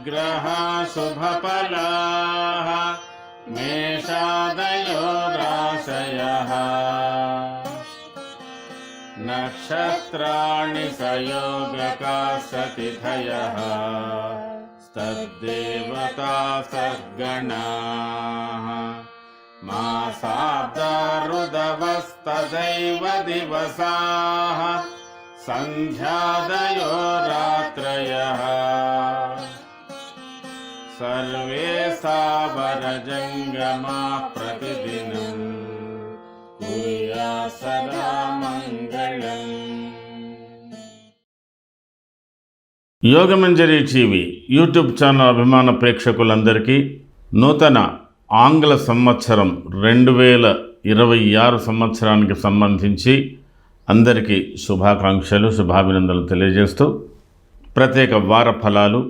नवग्रहा शुभफलाः मेषादयो राशयः नक्षत्राणि संयोगकाः सतिथयः तद्देवता सद्गणाः मासाब्दा ऋदवस्तदैव दिवसाः सन्ध्यादयो रात्रयः सर्वे सावरजङ्गमाः प्रतिदिनं कुर्यात् सदा मङ्गलम्। యోగమంజరి టీవీ యూట్యూబ్ ఛానల్ అభిమాన ప్రేక్షకులందరికీ నూతన ఆంగ్ల సంవత్సరం 2026 సంవత్సరానికి సంబంధించి అందరికీ శుభాకాంక్షలు శుభాభినందనలు తెలియజేస్తూ ప్రత్యేక వార ఫలాలు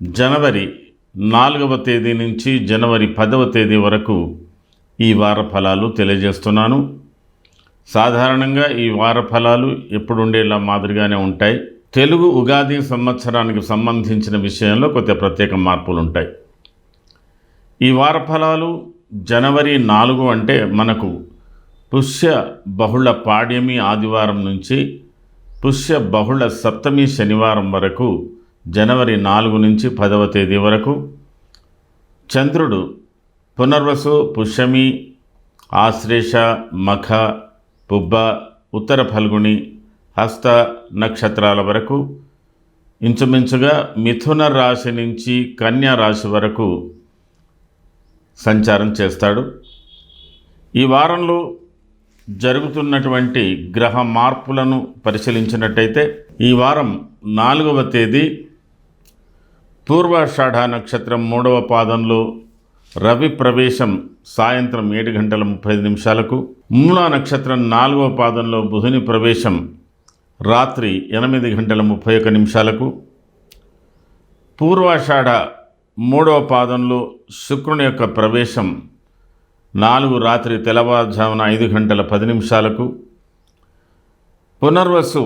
జనవరి 4వ తేదీ నుంచి జనవరి 10వ తేదీ వరకు ఈ వార ఫలాలు తెలియజేస్తున్నాను. సాధారణంగా ఈ వార ఫలాలు ఎప్పుడు ఉండేలా మాదిరిగానే ఉంటాయి. తెలుగు ఉగాది సంవత్సరానికి సంబంధించిన విషయంలో కొద్దిగా ప్రత్యేక మార్పులు ఉంటాయి. ఈ వార ఫలాలు జనవరి 4 అంటే మనకు పుష్య బహుళ పాడ్యమి ఆదివారం నుంచి పుష్య బహుళ సప్తమి శనివారం వరకు జనవరి 4 నుంచి 10వ తేదీ వరకు చంద్రుడు పునర్వసు పుష్యమి ఆశ్లేష మఖ పుబ్బ ఉత్తర ఫల్గుని హస్త నక్షత్రాల వరకు ఇంచుమించుగా మిథున రాశి నుంచి కన్యా రాశి వరకు సంచారం చేస్తాడు. ఈ వారంలో జరుగుతున్నటువంటి గ్రహ మార్పులను పరిశీలించినట్టయితే ఈ వారం 4వ తేదీ పూర్వాషాఢ నక్షత్రం 3వ పాదంలో రవి ప్రవేశం సాయంత్రం 7:35 మూలా నక్షత్రం 4వ పాదంలో బుధుని ప్రవేశం రాత్రి 8:31 పూర్వాషాఢ 3వ పాదంలో శుక్రుని యొక్క ప్రవేశం 4 రాత్రి తెల్లవారుజామున 5:10 పునర్వసు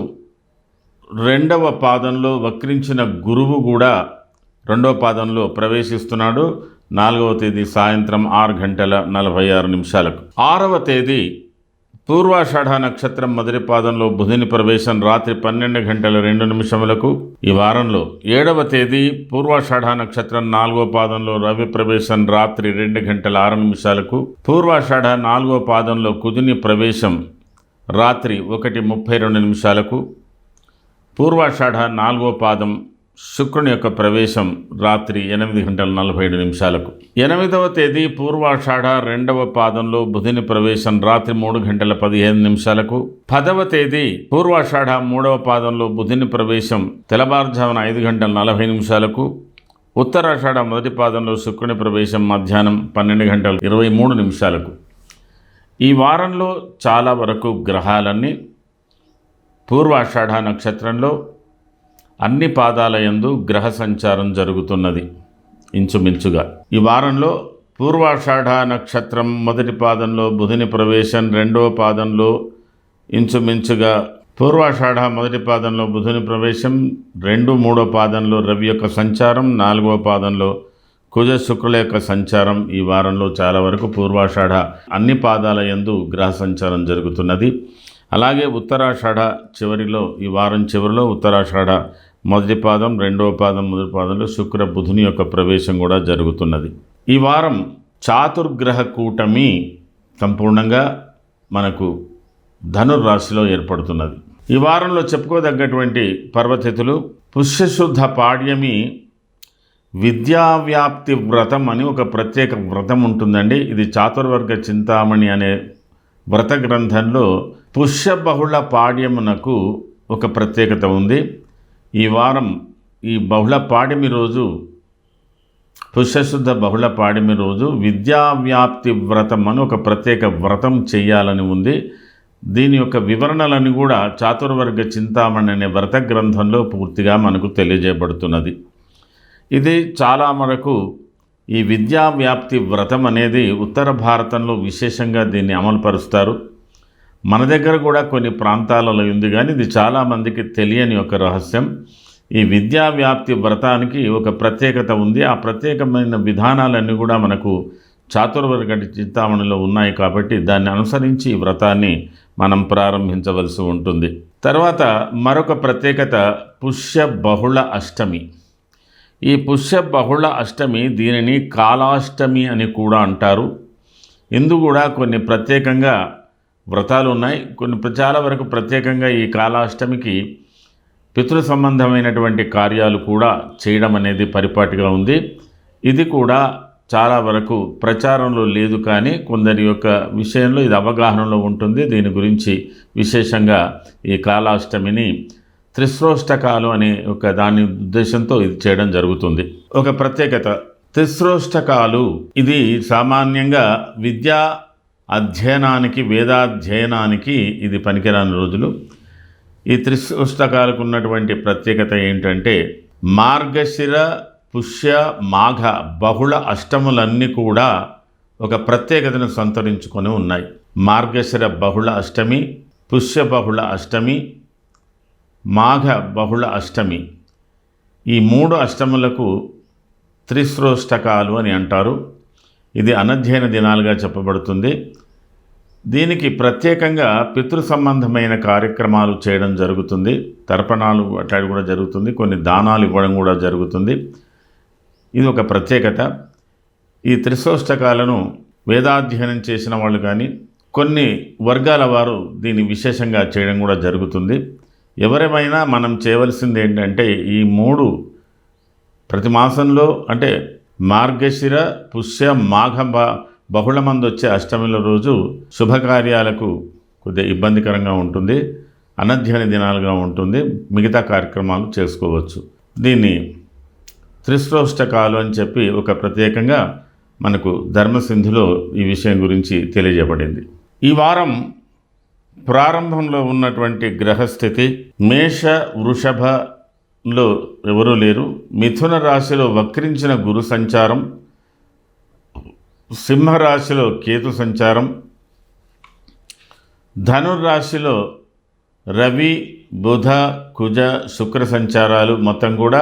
2వ పాదంలో వక్రించిన గురువు కూడా 2వ పాదంలో ప్రవేశిస్తున్నాడు 4వ తేదీ సాయంత్రం 6:46 6వ తేదీ పూర్వాషాఢ నక్షత్రం 1వ పాదంలో బుధుని ప్రవేశం రాత్రి 12:02 ఈ వారంలో 7వ తేదీ పూర్వాషాఢ నక్షత్రం 4వ పాదంలో రవి ప్రవేశం రాత్రి 2:06 పూర్వాషాఢ 4వ పాదంలో కుజుని ప్రవేశం రాత్రి 1:32 పూర్వాషాఢ 4వ పాదం శుక్రుని యొక్క ప్రవేశం రాత్రి 8:47 8వ తేదీ పూర్వాషాఢ 2వ పాదంలో బుధుని ప్రవేశం రాత్రి 3:15 10వ తేదీ పూర్వాషాఢ 3వ పాదంలో బుధుని ప్రవేశం తెల్లవారుజామున 5:40 ఉత్తరాషాఢ 1వ పాదంలో శుక్రుని ప్రవేశం మధ్యాహ్నం 12:23 ఈ వారంలో చాలా వరకు గ్రహాలన్నీ పూర్వాషాఢ నక్షత్రంలో అన్ని పాదాల యందు గ్రహ సంచారం జరుగుతున్నది. ఇంచుమించుగా ఈ వారంలో పూర్వాషాఢ నక్షత్రం 1వ పాదంలో బుధుని ప్రవేశం 2వ పాదంలో ఇంచుమించుగా పూర్వాషాఢ 1వ పాదంలో బుధుని ప్రవేశం 2, 3వ పాదంలో రవి యొక్క సంచారం 4వ పాదంలో కుజ శుక్రుల యొక్క సంచారం ఈ వారంలో చాలా వరకు పూర్వాషాఢ అన్ని పాదాల యందు గ్రహ సంచారం జరుగుతున్నది. అలాగే ఉత్తరాషాఢ చివరిలో ఈ వారం చివరిలో ఉత్తరాషాఢ 1వ పాదం 2వ పాదం 3వ పాదంలో శుక్ర బుధుని యొక్క ప్రవేశం కూడా జరుగుతున్నది. ఈ వారం చాతుర్గ్రహ కూటమి సంపూర్ణంగా మనకు ధనుర్రాశిలో ఏర్పడుతున్నది. ఈ వారంలో చెప్పుకోదగ్గటువంటి పర్వతిథులు పుష్యశుద్ధ పాడ్యమి విద్యావ్యాప్తి వ్రతం అని ఒక ప్రత్యేక వ్రతం ఉంటుందండి. ఇది చాతుర్వర్గ చింతామణి అనే వ్రత గ్రంథంలో పుష్య బహుళ పాడ్యమునకు ఒక ప్రత్యేకత ఉంది. ఈ వారం ఈ బహుళ పాడ్యమి రోజు పుష్యశుద్ధ బహుళ పాడ్యమి రోజు విద్యావ్యాప్తి వ్రతం అని ఒక ప్రత్యేక వ్రతం చేయాలని ఉంది. దీని యొక్క వివరణలను కూడా చాతుర్వర్గ చింతామణి అనే వ్రత గ్రంథంలో పూర్తిగా మనకు తెలియజేయబడుతున్నది. ఇది చాలా వరకు ఈ విద్యావ్యాప్తి వ్రతం అనేది ఉత్తర భారతంలో విశేషంగా దీన్ని అమలుపరుస్తారు. మన దగ్గర కూడా కొన్ని ప్రాంతాలలో ఉంది, కానీ ఇది చాలామందికి తెలియని ఒక రహస్యం. ఈ విద్యా వ్యాప్తి వ్రతానికి ఒక ప్రత్యేకత ఉంది. ఆ ప్రత్యేకమైన విధానాలన్నీ కూడా మనకు చాతుర్వర్గ చింతామణిలో ఉన్నాయి కాబట్టి దాన్ని అనుసరించి ఈ వ్రతాన్ని మనం ప్రారంభించవలసి ఉంటుంది. తర్వాత మరొక ప్రత్యేకత పుష్య బహుళ అష్టమి. ఈ పుష్య బహుళ అష్టమి దీనిని కాలాష్టమి అని కూడా అంటారు. ఇందు కూడా కొన్ని ప్రత్యేకంగా వ్రతాలు ఉన్నాయి. చాలా వరకు ప్రత్యేకంగా ఈ కాలాష్టమికి పితృ సంబంధమైనటువంటి కార్యాలు కూడా చేయడం అనేది పరిపాటిగా ఉంది. ఇది కూడా చాలా వరకు ప్రచారంలో లేదు, కానీ కొందరి యొక్క విషయంలో ఇది అవగాహనలో ఉంటుంది. దీని గురించి విశేషంగా ఈ కాలాష్టమిని త్రిశ్రోష్టకాలు అనే ఒక దాని ఉద్దేశంతో ఇది చేయడం జరుగుతుంది. ఒక ప్రత్యేకత త్రిశ్రోష్టకాలు, ఇది సామాన్యంగా విద్యా అధ్యయనానికి వేదాధ్యయనానికి ఇది పనికిరాని రోజులు. ఈ త్రిశ్రోష్టకాలకు ఉన్నటువంటి ప్రత్యేకత ఏంటంటే మార్గశిర పుష్య మాఘ బహుళ అష్టములన్నీ కూడా ఒక ప్రత్యేకతను సంతరించుకొని ఉన్నాయి. మార్గశిర బహుళ అష్టమి, పుష్య బహుళ అష్టమి, మాఘ బహుళ అష్టమి, ఈ 3 అష్టములకు త్రిశ్రోష్టకాలు అని అంటారు. ఇది అనధ్యయన దినాలుగా చెప్పబడుతుంది. దీనికి ప్రత్యేకంగా పితృ సంబంధమైన కార్యక్రమాలు చేయడం జరుగుతుంది. తర్పణాలు అట్లాంటి కూడా జరుగుతుంది. కొన్ని దానాలు ఇవ్వడం కూడా జరుగుతుంది. ఇది ఒక ప్రత్యేకత. ఈ త్రిశ్రోష్టకాలను వేదాధ్యయనం చేసిన వాళ్ళు కానీ కొన్ని వర్గాల వారు దీన్ని విశేషంగా చేయడం కూడా జరుగుతుంది. ఎవరేమైనా మనం చేయవలసింది ఏంటంటే ఈ 3 ప్రతి మాసంలో అంటే మార్గశిర పుష్య మాఘ బహుళ మంది వచ్చే అష్టమిల రోజు శుభకార్యాలకు కొద్దిగా ఇబ్బందికరంగా ఉంటుంది, అనధ్యయన దినాలుగా ఉంటుంది. మిగతా కార్యక్రమాలు చేసుకోవచ్చు. దీన్ని త్రిశ్రోష్టకాలు అని చెప్పి ఒక ప్రత్యేకంగా మనకు ధర్మసింధులో ఈ విషయం గురించి తెలియజేయబడింది. ఈ వారం ప్రారంభంలో ఉన్నటువంటి గ్రహస్థితి మేష వృషభలో ఎవరూ లేరు. మిథున రాశిలో వక్రించిన గురు సంచారం, సింహరాశిలో కేతు సంచారం, ధనుర్రాశిలో రవి బుధ కుజ శుక్ర సంచారాలు మొత్తం కూడా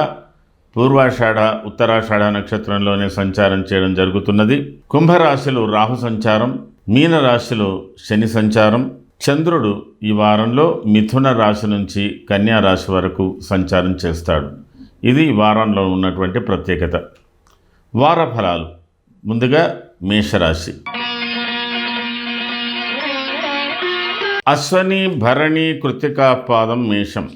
పూర్వాషాఢ ఉత్తరాషాఢ నక్షత్రంలోనే సంచారం చేయడం జరుగుతున్నది. కుంభరాశిలో రాహు సంచారం, మీనరాశిలో శని సంచారం. చంద్రుడు ఈ వారంలో మిథున రాశి నుంచి కన్యా రాశి వరకు సంచారం చేస్తాడు. ఇది ఈ వారంలో ఉన్నటువంటి ప్రత్యేకత. వార ఫలాలు. ముందుగా మేషరాశి. అశ్వని భరణి కృత్తికా పాదం మేషం.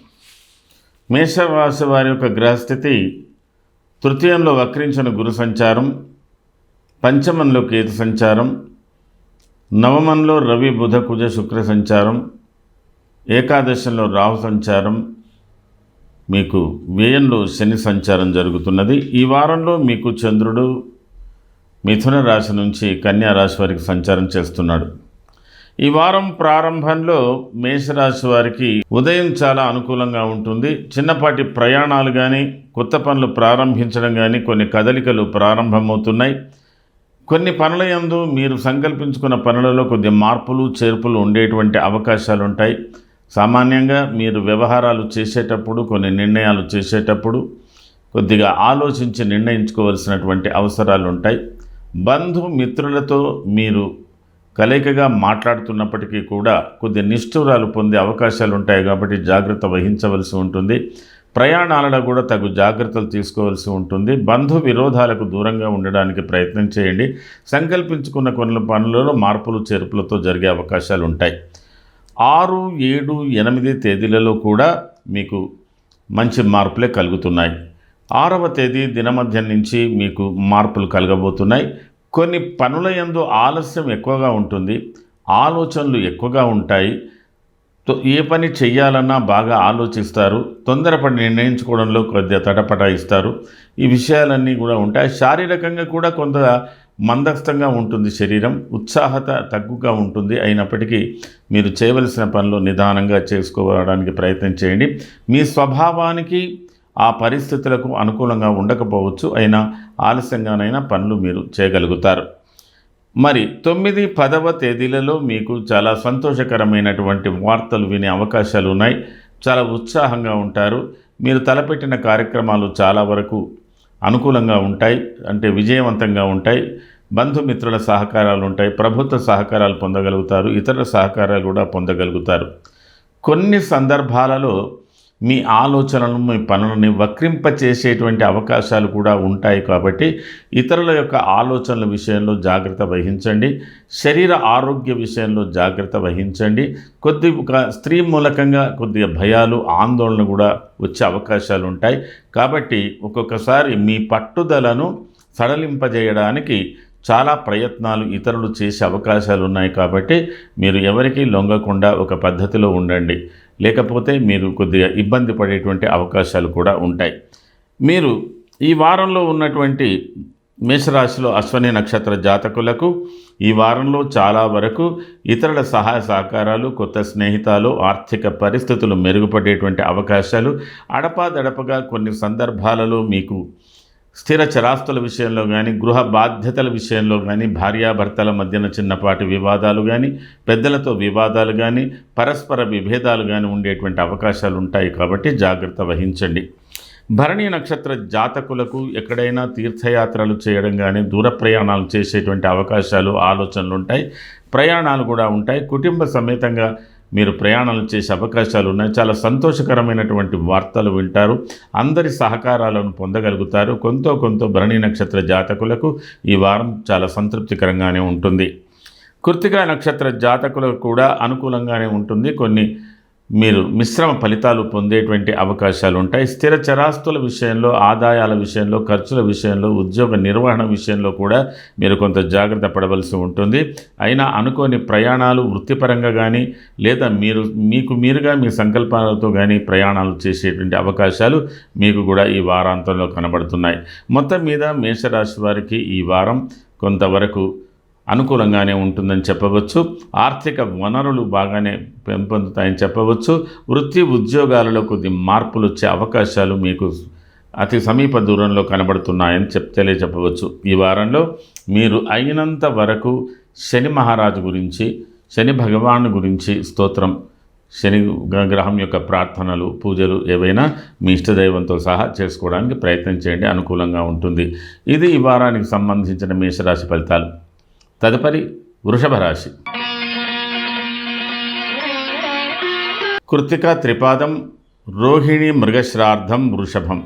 మేషరాశి వారి యొక్క గ్రహస్థితి తృతీయంలో వక్రించిన గురు సంచారం, పంచమంలో కేతు సంచారం, నవమంలో రవి బుధ కుజ శుక్ర సంచారం, ఏకాదశంలో రాహు సంచారం, మీకు వ్యయంలో శని సంచారం జరుగుతున్నది. ఈ వారంలో మీకు చంద్రుడు మిథున రాశి నుంచి కన్యా రాశి వారికి సంచారం చేస్తున్నాడు. ఈ వారం ప్రారంభంలో మేషరాశి వారికి ఉదయం చాలా అనుకూలంగా ఉంటుంది. చిన్నపాటి ప్రయాణాలు కానీ కొత్త పనులు ప్రారంభించడం కానీ కొన్ని కదలికలు ప్రారంభమవుతున్నాయి. కొన్ని పనుల యందు మీరు సంకల్పించుకున్న పనులలో కొద్ది మార్పులు చేర్పులు ఉండేటువంటి అవకాశాలు ఉంటాయి. సామాన్యంగా మీరు వ్యవహారాలు చేసేటప్పుడు కొన్ని నిర్ణయాలు చేసేటప్పుడు కొద్దిగా ఆలోచించి నిర్ణయించుకోవాల్సినటువంటి అవసరాలు ఉంటాయి. బంధుమిత్రులతో మీరు కలయికగా మాట్లాడుతున్నప్పటికీ కూడా కొద్ది నిష్ఠురాలు పొందే అవకాశాలు ఉంటాయి కాబట్టి జాగ్రత్త వహించవలసి ఉంటుంది. ప్రయాణాలలో కూడా తగు జాగ్రత్తలు తీసుకోవాల్సి ఉంటుంది. బంధు విరోధాలకు దూరంగా ఉండడానికి ప్రయత్నం చేయండి. సంకల్పించుకున్న కొన్ని పనులలో మార్పులు చేర్పులతో జరిగే అవకాశాలు ఉంటాయి. 6, 7, 8 తేదీలలో కూడా మీకు మంచి మార్పులే కలుగుతున్నాయి. 6వ తేదీ దినమధ్యం నుంచి మీకు మార్పులు కలగబోతున్నాయి. కొన్ని పనుల యందు ఆలస్యం ఎక్కువగా ఉంటుంది, ఆలోచనలు ఎక్కువగా ఉంటాయి. ఏ పని చెయ్యాలన్నా బాగా ఆలోచిస్తారు, తొందరపడి నిర్ణయించుకోవడంలో కొద్దిగా తటపటాయిస్తారు. ఈ విషయాలన్నీ కూడా ఉంటాయి. శారీరకంగా కూడా కొంత మందస్థంగా ఉంటుంది శరీరం, ఉత్సాహత తగ్గుగా ఉంటుంది. అయినప్పటికీ మీరు చేయవలసిన పనులు నిదానంగా చేసుకోవడానికి ప్రయత్నం చేయండి. మీ స్వభావానికి ఆ పరిస్థితులకు అనుకూలంగా ఉండకపోవచ్చు, అయినా ఆలస్యంగానైనా పనులు మీరు చేయగలుగుతారు. మరి 9, 10వ తేదీలలో మీకు చాలా సంతోషకరమైనటువంటి వార్తలు వినే అవకాశాలు ఉన్నాయి. చాలా ఉత్సాహంగా ఉంటారు. మీరు తలపెట్టిన కార్యక్రమాలు చాలా వరకు అనుకూలంగా ఉంటాయి, అంటే విజయవంతంగా ఉంటాయి. బంధుమిత్రుల సహకారాలు ఉంటాయి, ప్రభుత్వ సహకారాలు పొందగలుగుతారు, ఇతరుల సహకారాలు కూడా పొందగలుగుతారు. కొన్ని సందర్భాలలో మీ ఆలోచనలను, మీ పనులని వక్రింపచేసేటువంటి అవకాశాలు కూడా ఉంటాయి. కాబట్టి ఇతరుల యొక్క ఆలోచనల విషయంలో జాగ్రత్త వహించండి. శరీర ఆరోగ్య విషయంలో జాగ్రత్త వహించండి. కొద్దిగా స్త్రీ మూలకంగా కొద్దిగా భయాలు, ఆందోళన కూడా వచ్చే అవకాశాలు ఉంటాయి. కాబట్టి ఒక్కొక్కసారి మీ పట్టుదలను సడలింపజేయడానికి చాలా ప్రయత్నాలు ఇతరులు చేసే అవకాశాలు ఉన్నాయి. కాబట్టి మీరు ఎవరికీ లొంగకుండా ఒక పద్ధతిలో ఉండండి, లేకపోతే మీరు కొద్దిగా ఇబ్బంది పడేటువంటి అవకాశాలు కూడా ఉంటాయి. మీరు ఈ వారంలో ఉన్నటువంటి మేషరాశిలో అశ్వని నక్షత్ర జాతకులకు ఈ వారంలో చాలా వరకు ఇతరుల సహాయ సహకారాలు, కొత్త స్నేహితాలు, ఆర్థిక పరిస్థితులు మెరుగుపడేటువంటి అవకాశాలు, అడపాదడపగా కొన్ని సందర్భాలలో మీకు స్థిర చరాస్తుల విషయంలో కానీ, గృహ బాధ్యతల విషయంలో కానీ, భార్యాభర్తల మధ్యన చిన్నపాటి వివాదాలు కానీ, పెద్దలతో వివాదాలు కానీ, పరస్పర విభేదాలు కానీ ఉండేటువంటి అవకాశాలు ఉంటాయి. కాబట్టి జాగ్రత్త వహించండి. భరణి నక్షత్ర జాతకులకు ఎక్కడైనా తీర్థయాత్రలు చేయడం కానీ, దూర ప్రయాణాలు చేసేటువంటి అవకాశాలు, ఆలోచనలు ఉంటాయి. ప్రయాణాలు కూడా ఉంటాయి. కుటుంబ సమేతంగా మీరు ప్రయాణాలు చేసే అవకాశాలు ఉన్నాయి. చాలా సంతోషకరమైనటువంటి వార్తలు వింటారు. అందరి సహకారాలను పొందగలుగుతారు. కొంత భరణి నక్షత్ర జాతకులకు ఈ వారం చాలా సంతృప్తికరంగానే ఉంటుంది. కృత్తికా నక్షత్ర జాతకులకు కూడా అనుకూలంగానే ఉంటుంది. కొన్ని మీరు మిశ్రమ ఫలితాలు పొందేటువంటి అవకాశాలు ఉంటాయి. స్థిర చరాస్తుల విషయంలో, ఆదాయాల విషయంలో, ఖర్చుల విషయంలో, ఉద్యోగ నిర్వహణ విషయంలో కూడా మీరు కొంత జాగ్రత్త పడవలసి ఉంటుంది. అయినా అనుకోని ప్రయాణాలు వృత్తిపరంగా కానీ, లేదా మీకు మీరుగా మీ సంకల్పాలతో కానీ ప్రయాణాలు చేసేటువంటి అవకాశాలు మీకు కూడా ఈ వారాంతంలో కనబడుతున్నాయి. మొత్తం మీద మేషరాశి వారికి ఈ వారం కొంతవరకు అనుకూలంగానే ఉంటుందని చెప్పవచ్చు. ఆర్థిక వనరులు బాగానే పెంపొందుతాయని చెప్పవచ్చు. వృత్తి ఉద్యోగాలలో కొద్ది మార్పులు వచ్చే అవకాశాలు మీకు అతి సమీప దూరంలో కనబడుతున్నాయని చెప్పవచ్చు. ఈ వారంలో మీరు అయినంత వరకు శని మహారాజు గురించి, శని భగవాను గురించి స్తోత్రం, శని గ్రహం యొక్క ప్రార్థనలు, పూజలు ఏవైనా మీ ఇష్టదైవంతో సహా చేసుకోవడానికి ప్రయత్నం చేయండి. అనుకూలంగా ఉంటుంది. ఇది ఈ వారానికి సంబంధించిన మేషరాశి ఫలితాలు. తదుపరి వృషభ రాశి. కృత్తిక, త్రిపాదం, రోహిణి, మృగశ్రార్థం, వృషభం.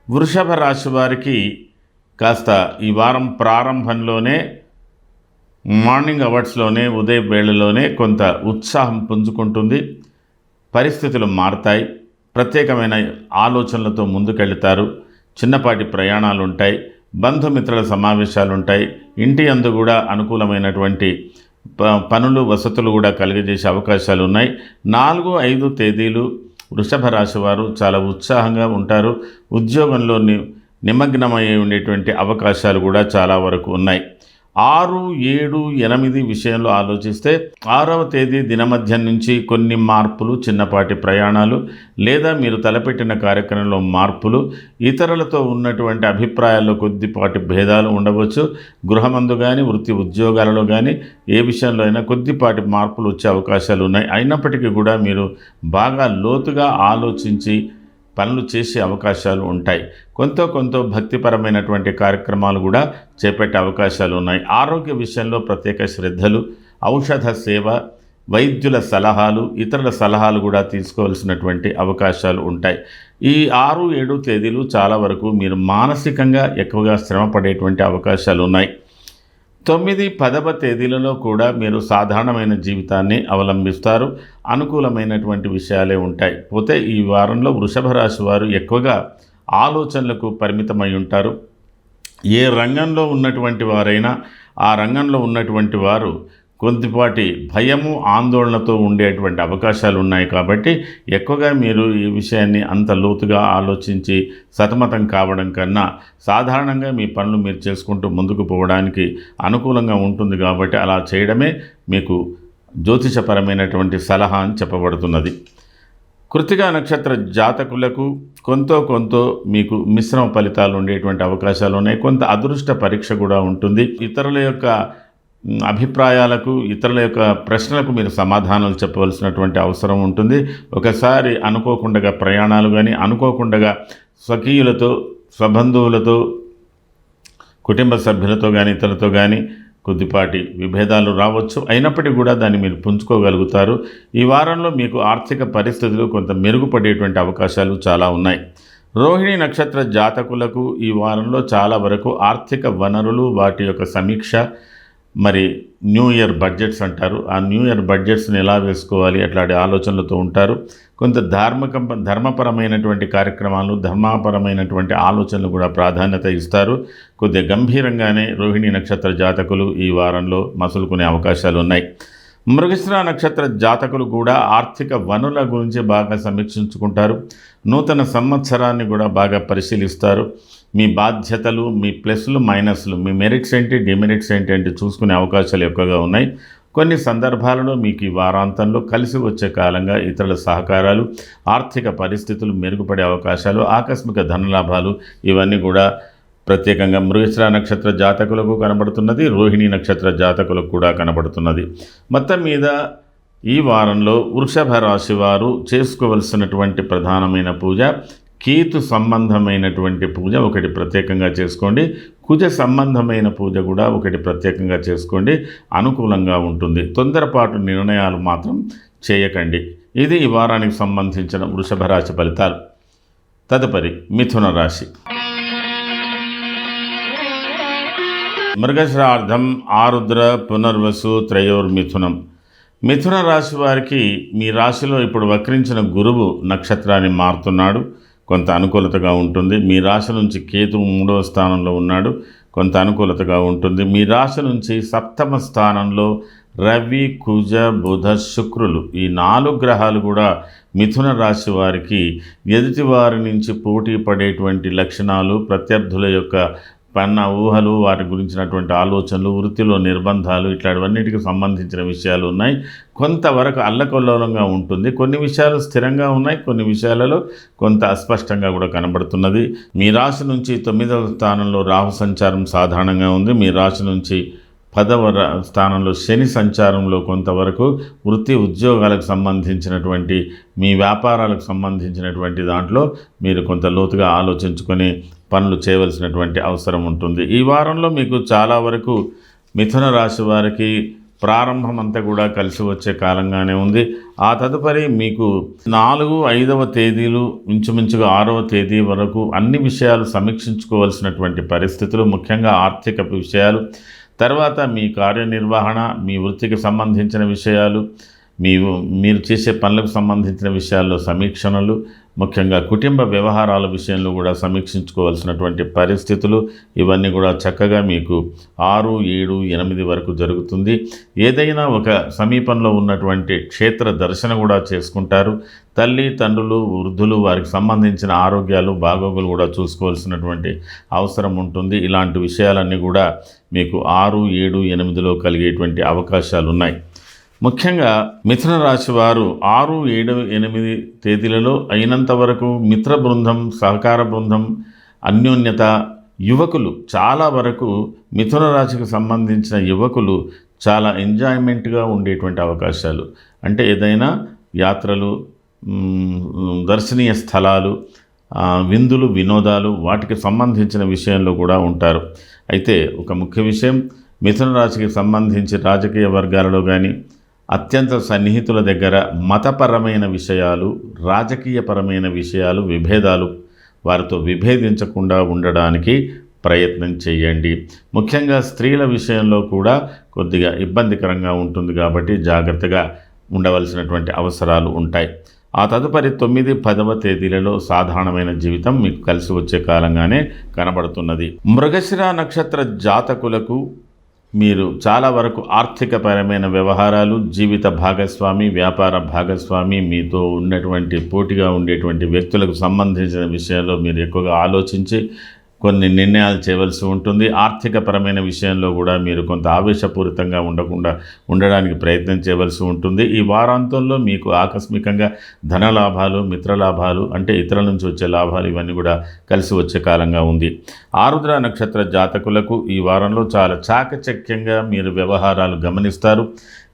వృషభ రాశి వారికి కాస్త ఈ వారం ప్రారంభంలోనే, మార్నింగ్ అవర్స్లోనే, ఉదయ వేళలోనే కొంత ఉత్సాహం పుంజుకుంటుంది. పరిస్థితులు మారుతాయి. ప్రత్యేకమైన ఆలోచనలతో ముందుకెళ్తారు. చిన్నపాటి ప్రయాణాలు ఉంటాయి. బంధుమిత్రుల సమావేశాలు ఉంటాయి. ఇంటి యందు కూడా అనుకూలమైనటువంటి పనులు, వసతులు కూడా కలిగజేసే అవకాశాలు ఉన్నాయి. 4, 5 తేదీలు వృషభ రాశి వారు చాలా ఉత్సాహంగా ఉంటారు. ఉద్యోగంలో నిమగ్నమయ్యే ఉండేటువంటి అవకాశాలు కూడా చాలా వరకు ఉన్నాయి. 6, 7, 8 విషయంలో ఆలోచిస్తే 6వ తేదీ దినమధ్యం నుంచి కొన్ని మార్పులు, చిన్నపాటి ప్రయాణాలు, లేదా మీరు తలపెట్టిన కార్యక్రమంలో మార్పులు, ఇతరులతో ఉన్నటువంటి అభిప్రాయాల్లో కొద్దిపాటి భేదాలు ఉండవచ్చు. గృహమందు కానీ, వృత్తి ఉద్యోగాలలో కానీ ఏ విషయంలో అయినా కొద్దిపాటి మార్పులు వచ్చే అవకాశాలు ఉన్నాయి. అయినప్పటికీ కూడా మీరు బాగా లోతుగా ఆలోచించి పనులు చేసే అవకాశాలు ఉంటాయి. కొంత భక్తిపరమైనటువంటి కార్యక్రమాలు కూడా చేపట్టే అవకాశాలు ఉన్నాయి. ఆరోగ్య విషయంలో ప్రత్యేక శ్రద్ధలు, ఔషధ సేవ, వైద్యుల సలహాలు, ఇతరుల సలహాలు కూడా తీసుకోవాల్సినటువంటి అవకాశాలు ఉంటాయి. ఈ 6, 7 తేదీలు చాలా వరకు మీరు మానసికంగా ఎక్కువగా శ్రమపడేటువంటి అవకాశాలు ఉన్నాయి. 9, 10వ తేదీలలో కూడా మీరు సాధారణమైన జీవితాన్ని అవలంబిస్తారు. అనుకూలమైనటువంటి విషయాలే ఉంటాయి. పోతే ఈ వారంలో వృషభ రాశి వారు ఎక్కువగా ఆలోచనలకు పరిమితమై ఉంటారు. ఏ రంగంలో ఉన్నటువంటి వారైనా ఆ రంగంలో ఉన్నటువంటి వారు కొద్దిపాటి భయము, ఆందోళనతో ఉండేటువంటి అవకాశాలు ఉన్నాయి. కాబట్టి ఎక్కువగా మీరు ఈ విషయాన్ని అంత లోతుగా ఆలోచించి సతమతం కావడం కన్నా సాధారణంగా మీ పనులు మీరు చేసుకుంటూ ముందుకు పోవడానికి అనుకూలంగా ఉంటుంది. కాబట్టి అలా చేయడమే మీకు జ్యోతిషపరమైనటువంటి సలహా అని చెప్పబడుతున్నది. కృత్తికా నక్షత్ర జాతకులకు కొంత మీకు మిశ్రమ ఫలితాలు ఉండేటువంటి అవకాశాలు ఉన్నాయి. కొంత అదృష్ట పరీక్ష కూడా ఉంటుంది. ఇతరుల యొక్క అభిప్రాయాలకు, ఇతరుల యొక్క ప్రశ్నలకు మీరు సమాధానాలు చెప్పవలసినటువంటి అవసరం ఉంటుంది. ఒకసారి అనుకోకుండా ప్రయాణాలు కానీ, అనుకోకుండా స్వకీయులతో, స్వబంధువులతో, కుటుంబ సభ్యులతో కానీ, ఇతరులతో కానీ కొద్దిపాటి విభేదాలు రావచ్చు. అయినప్పటికీ కూడా దాన్ని మీరు పుంజుకోగలుగుతారు. ఈ వారంలో మీకు ఆర్థిక పరిస్థితులు కొంత మెరుగుపడేటువంటి అవకాశాలు చాలా ఉన్నాయి. రోహిణి నక్షత్ర జాతకులకు ఈ వారంలో చాలా వరకు ఆర్థిక వనరులు, వాటి యొక్క సమీక్ష, మరి న్యూ ఇయర్ బడ్జెట్స్ అంటారు, ఆ న్యూ ఇయర్ బడ్జెట్స్ని ఎలా వేసుకోవాలి అట్లాంటి ఆలోచనలతో ఉంటారు. కొంత ధర్మపరమైనటువంటి కార్యక్రమాలు, ధర్మపరమైనటువంటి ఆలోచనలు కూడా ప్రాధాన్యత ఇస్తారు. కొద్దిగా గంభీరంగానే రోహిణి నక్షత్ర జాతకులు ఈ వారంలో మసులుకునే అవకాశాలు ఉన్నాయి. మృగశిర నక్షత్ర జాతకులు కూడా ఆర్థిక వనరుల గురించి బాగా సమీక్షించుకుంటారు. నూతన సంవత్సరాన్ని కూడా బాగా పరిశీలిస్తారు. మీ బాధ్యతలు, మీ ప్లస్లు, మైనస్లు, మీ మెరిట్స్ ఏంటి, డిమెరిట్స్ ఏంటి చూసుకునే అవకాశాలు ఎక్కువగా ఉన్నాయి. కొన్ని సందర్భాలలో మీకు ఈ వారాంతంలో కలిసి వచ్చే కాలంగా ఇతరుల సహకారాలు, ఆర్థిక పరిస్థితులు మెరుగుపడే అవకాశాలు, ఆకస్మిక ధనలాభాలు ఇవన్నీ కూడా ప్రత్యేకంగా మృగశిర నక్షత్ర జాతకులకు కనబడుతున్నది, రోహిణి నక్షత్ర జాతకులకు కూడా కనబడుతున్నది. మొత్తం మీద ఈ వారంలో వృషభ రాశి వారు చేసుకోవలసినటువంటి ప్రధానమైన పూజ, కేతు సంబంధమైనటువంటి పూజ ఒకటి ప్రత్యేకంగా చేసుకోండి. కుజ సంబంధమైన పూజ కూడా ఒకటి ప్రత్యేకంగా చేసుకోండి. అనుకూలంగా ఉంటుంది. తొందరపాటు నిర్ణయాలు మాత్రం చేయకండి. ఇది ఈ వారానికి సంబంధించిన వృషభ రాశి ఫలితాలు. తదుపరి మిథున రాశి. మృగశిరార్థం, ఆరుద్ర, పునర్వసు, త్రయోర్మిథునం. మిథున రాశి వారికి మీ రాశిలో ఇప్పుడు వక్రించిన గురువు నక్షత్రాన్ని మారుతున్నాడు. కొంత అనుకూలతగా ఉంటుంది. మీ రాశి నుంచి కేతువు 3వ స్థానంలో ఉన్నాడు. కొంత అనుకూలతగా ఉంటుంది. మీ రాశి నుంచి 7వ స్థానంలో రవి, కుజ, బుధ, శుక్రులు ఈ 4 గ్రహాలు కూడా మిథున రాశి వారికి ఎదుటి వారి నుంచి పోటీ పడేటువంటి లక్షణాలు, ప్రత్యర్థుల యొక్క పన్న ఊహలు, వాటి గురించినటువంటి ఆలోచనలు, వృత్తిలో నిర్బంధాలు ఇట్లాంటివన్నిటికి సంబంధించిన విషయాలు ఉన్నాయి. కొంతవరకు అల్లకల్లోలంగా ఉంటుంది. కొన్ని విషయాలు స్థిరంగా ఉన్నాయి, కొన్ని విషయాలలో కొంత అస్పష్టంగా కూడా కనబడుతున్నది. మీ రాశి నుంచి 9వ స్థానంలో రాహు సంచారం సాధారణంగా ఉంది. మీ రాశి నుంచి 10వ స్థానంలో శని సంచారంలో కొంతవరకు వృత్తి ఉద్యోగాలకు సంబంధించినటువంటి, మీ వ్యాపారాలకు సంబంధించినటువంటి దాంట్లో మీరు కొంత లోతుగా ఆలోచించుకొని పనులు చేయవలసినటువంటి అవసరం ఉంటుంది. ఈ వారంలో మీకు చాలా వరకు మిథున రాశి వారికి ప్రారంభం అంతా కూడా కలిసి వచ్చే కాలంగానే ఉంది. ఆ తదుపరి మీకు 4, 5వ తేదీలు, ఇంచుమించుగా 6వ తేదీ వరకు అన్ని విషయాలు సమీక్షించుకోవాల్సినటువంటి పరిస్థితులు, ముఖ్యంగా ఆర్థిక విషయాలు, తర్వాత మీ కార్యనిర్వహణ, మీ వృత్తికి సంబంధించిన విషయాలు, మీరు చేసే పనులకు సంబంధించిన విషయాల్లో సమీక్షణలు, ముఖ్యంగా కుటుంబ వ్యవహారాల విషయంలో కూడా సమీక్షించుకోవాల్సినటువంటి పరిస్థితులు ఇవన్నీ కూడా చక్కగా మీకు 6, 7, 8 వరకు జరుగుతుంది. ఏదైనా ఒక సమీపంలో ఉన్నటువంటి క్షేత్ర దర్శన కూడా చేసుకుంటారు. తల్లి, తండ్రులు, వృద్ధులు, వారికి సంబంధించిన ఆరోగ్యాలు, బాగోగులు కూడా చూసుకోవాల్సినటువంటి అవసరం ఉంటుంది. ఇలాంటి విషయాలన్నీ కూడా మీకు 6, 7, 8లో కలిగేటువంటి అవకాశాలు ఉన్నాయి. ముఖ్యంగా మిథున రాశి వారు 6, 7, 8 తేదీలలో అయినంత వరకు మిత్ర బృందం, సహకార బృందం, అన్యోన్యత, యువకులు చాలా వరకు మిథున రాశికి సంబంధించిన యువకులు చాలా ఎంజాయ్మెంట్గా ఉండేటువంటి అవకాశాలు, అంటే ఏదైనా యాత్రలు, దర్శనీయ స్థలాలు, విందులు, వినోదాలు, వాటికి సంబంధించిన విషయంలో కూడా ఉంటారు. అయితే ఒక ముఖ్య విషయం, మిథున రాశికి సంబంధించి రాజకీయ వర్గాలలో కానీ, అత్యంత సన్నిహితుల దగ్గర మతపరమైన విషయాలు, రాజకీయపరమైన విషయాలు, విభేదాలు, వారితో విభేదించకుండా ఉండడానికి ప్రయత్నం చేయండి. ముఖ్యంగా స్త్రీల విషయంలో కూడా కొద్దిగా ఇబ్బందికరంగా ఉంటుంది కాబట్టి జాగ్రత్తగా ఉండవలసినటువంటి అవసరాలు ఉంటాయి. ఆ తదుపరి 9, 10వ తేదీలలో సాధారణమైన జీవితం మీకు కలిసి వచ్చే కాలంగానే కనబడుతున్నది. మృగశిర నక్షత్ర జాతకులకు మీరు చాలా వరకు ఆర్థికపరమైన వ్యవహారాలు, జీవిత భాగస్వామి, వ్యాపార భాగస్వామి, మీతో ఉన్నటువంటి పోటీగా ఉండేటువంటి వ్యక్తులకు సంబంధించిన విషయాల్లో మీరు ఎక్కువగా ఆలోచించి కొన్ని నిర్ణయాలు చేయవలసి ఉంటుంది. ఆర్థికపరమైన విషయంలో కూడా మీరు కొంత ఆవేశపూరితంగా ఉండడానికి ప్రయత్నం చేయవలసి ఉంటుంది. ఈ వారాంతంలో మీకు ఆకస్మికంగా ధన లాభాలు, మిత్రలాభాలు, అంటే ఇతరుల నుంచి వచ్చే లాభాలు ఇవన్నీ కూడా కలిసి వచ్చే కాలంగా ఉంది. ఆరుద్ర నక్షత్ర జాతకులకు ఈ వారంలో చాలా చాకచక్యంగా మీరు వ్యవహారాలు గమనిస్తారు.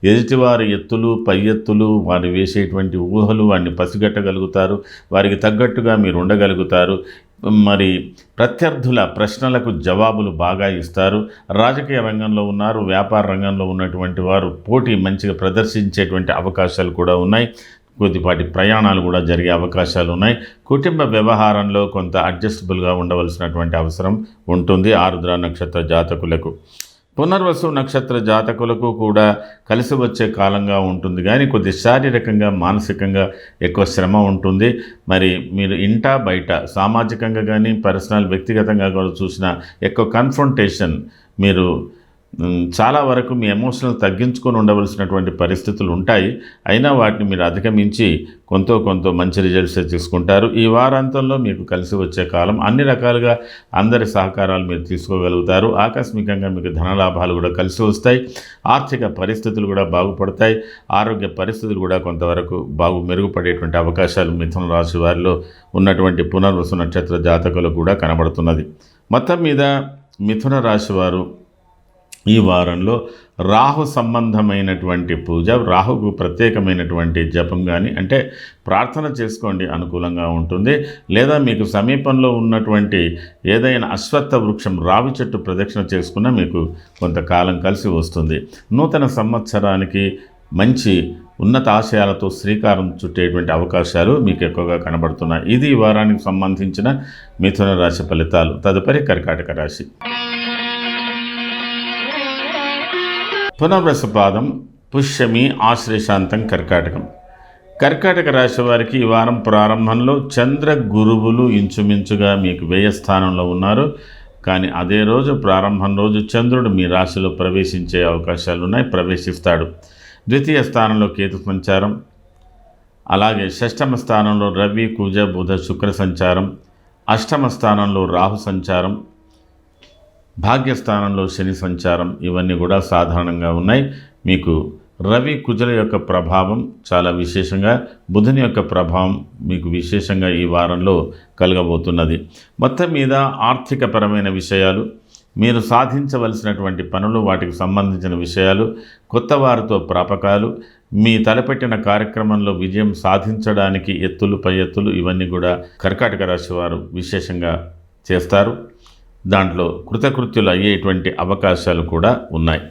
ఎదుటివారి ఎత్తులు, పై ఎత్తులు, వారు వేసేటువంటి ఊహలు వారిని పసిగట్టగలుగుతారు. వారికి తగ్గట్టుగా మీరు ఉండగలుగుతారు. మరి ప్రత్యర్థుల ప్రశ్నలకు జవాబులు బాగా ఇస్తారు. రాజకీయ రంగంలో ఉన్నారు, వ్యాపార రంగంలో ఉన్నటువంటి వారు పోటీ మంచిగా ప్రదర్శించేటువంటి అవకాశాలు కూడా ఉన్నాయి. కొద్దిపాటి ప్రయాణాలు కూడా జరిగే అవకాశాలు ఉన్నాయి. కుటుంబ వ్యవహారంలో కొంత అడ్జస్టబుల్గా ఉండవలసినటువంటి అవసరం ఉంటుంది ఆరుద్ర నక్షత్ర జాతకులకు. పునర్వసు నక్షత్ర జాతకులకు కూడా కలిసి వచ్చే కాలంగా ఉంటుంది, కానీ కొద్ది శారీరకంగా, మానసికంగా ఎక్కువ శ్రమ ఉంటుంది. మరి మీరు ఇంటా బయట సామాజికంగా కానీ పర్సనల్ వ్యక్తిగతంగా కూడా చూసిన ఎక్కువ కన్ఫ్రంటేషన్, మీరు చాలా వరకు మీ ఎమోషనల్ తగ్గించుకొని ఉండవలసినటువంటి పరిస్థితులు ఉంటాయి. అయినా వాటిని మీరు అధిగమించి కొంత మంచి రిజల్ట్స్ తీసుకుంటారు. ఈ వారాంతంలో మీకు కలిసి వచ్చే కాలం. అన్ని రకాలుగా అందరి సహకారాలు మీరు తీసుకోగలుగుతారు. ఆకస్మికంగా మీకు ధనలాభాలు కూడా కలిసి వస్తాయి. ఆర్థిక పరిస్థితులు కూడా బాగుపడతాయి. ఆరోగ్య పరిస్థితులు కూడా కొంతవరకు మెరుగుపడేటువంటి అవకాశాలు మిథున రాశి వారిలో ఉన్నటువంటి పునర్వసు నక్షత్ర జాతకులు కూడా కనబడుతున్నది. మొత్తం మీద మిథున రాశి వారు ఈ వారంలో రాహు సంబంధమైనటువంటి పూజ, రాహుకు ప్రత్యేకమైనటువంటి జపం కానీ, అంటే ప్రార్థన చేసుకోండి, అనుకూలంగా ఉంటుంది. లేదా మీకు సమీపంలో ఉన్నటువంటి ఏదైనా అశ్వత్థ వృక్షం, రావి చెట్టు ప్రదక్షిణ చేసుకున్నా మీకు కొంతకాలం కలిసి వస్తుంది. నూతన సంవత్సరానికి మంచి ఉన్నత ఆశయాలతో శ్రీకారం చుట్టేటువంటి అవకాశాలు మీకు ఎక్కువగా కనబడుతున్నాయి. ఇది ఈ వారానికి సంబంధించిన మిథున రాశి ఫలితాలు. తదుపరి కర్కాటక రాశి. పునర్వసు పాదం, పుష్యమి, ఆశ్లేషాంతం, కర్కాటకం. కర్కాటక రాశి వారికి ఈ వారం ప్రారంభంలో చంద్ర గురువులు ఇంచుమించుగా మీకు వ్యయ స్థానంలో ఉన్నారు. కానీ అదే రోజు ప్రారంభం రోజు చంద్రుడు మీ రాశిలో ప్రవేశించే అవకాశాలు ఉన్నాయి, ప్రవేశిస్తాడు. ద్వితీయ స్థానంలో కేతు సంచారం, అలాగే షష్టమ స్థానంలో రవి, కుజ, బుధ, శుక్ర సంచారం, అష్టమ స్థానంలో రాహు సంచారం, భాగ్యస్థానంలో శని సంచారం, ఇవన్నీ కూడా సాధారణంగా ఉన్నాయి. మీకు రవి, కుజల యొక్క ప్రభావం చాలా విశేషంగా, బుధుని యొక్క ప్రభావం మీకు విశేషంగా ఈ వారంలో కలగబోతున్నది. మొత్తం మీద ఆర్థికపరమైన విషయాలు, మీరు సాధించవలసినటువంటి పనులు, వాటికి సంబంధించిన విషయాలు, కొత్త వారితో ప్రాపకాలు, మీ తలపెట్టిన కార్యక్రమంలో విజయం సాధించడానికి ఎత్తులు, పై ఎత్తులు, ఇవన్నీ కూడా కర్కాటక రాశి వారు విశేషంగా చేస్తారు. దాంట్లో కృతకృత్యులు అయ్యేటువంటి అవకాశాలు కూడా ఉన్నాయి.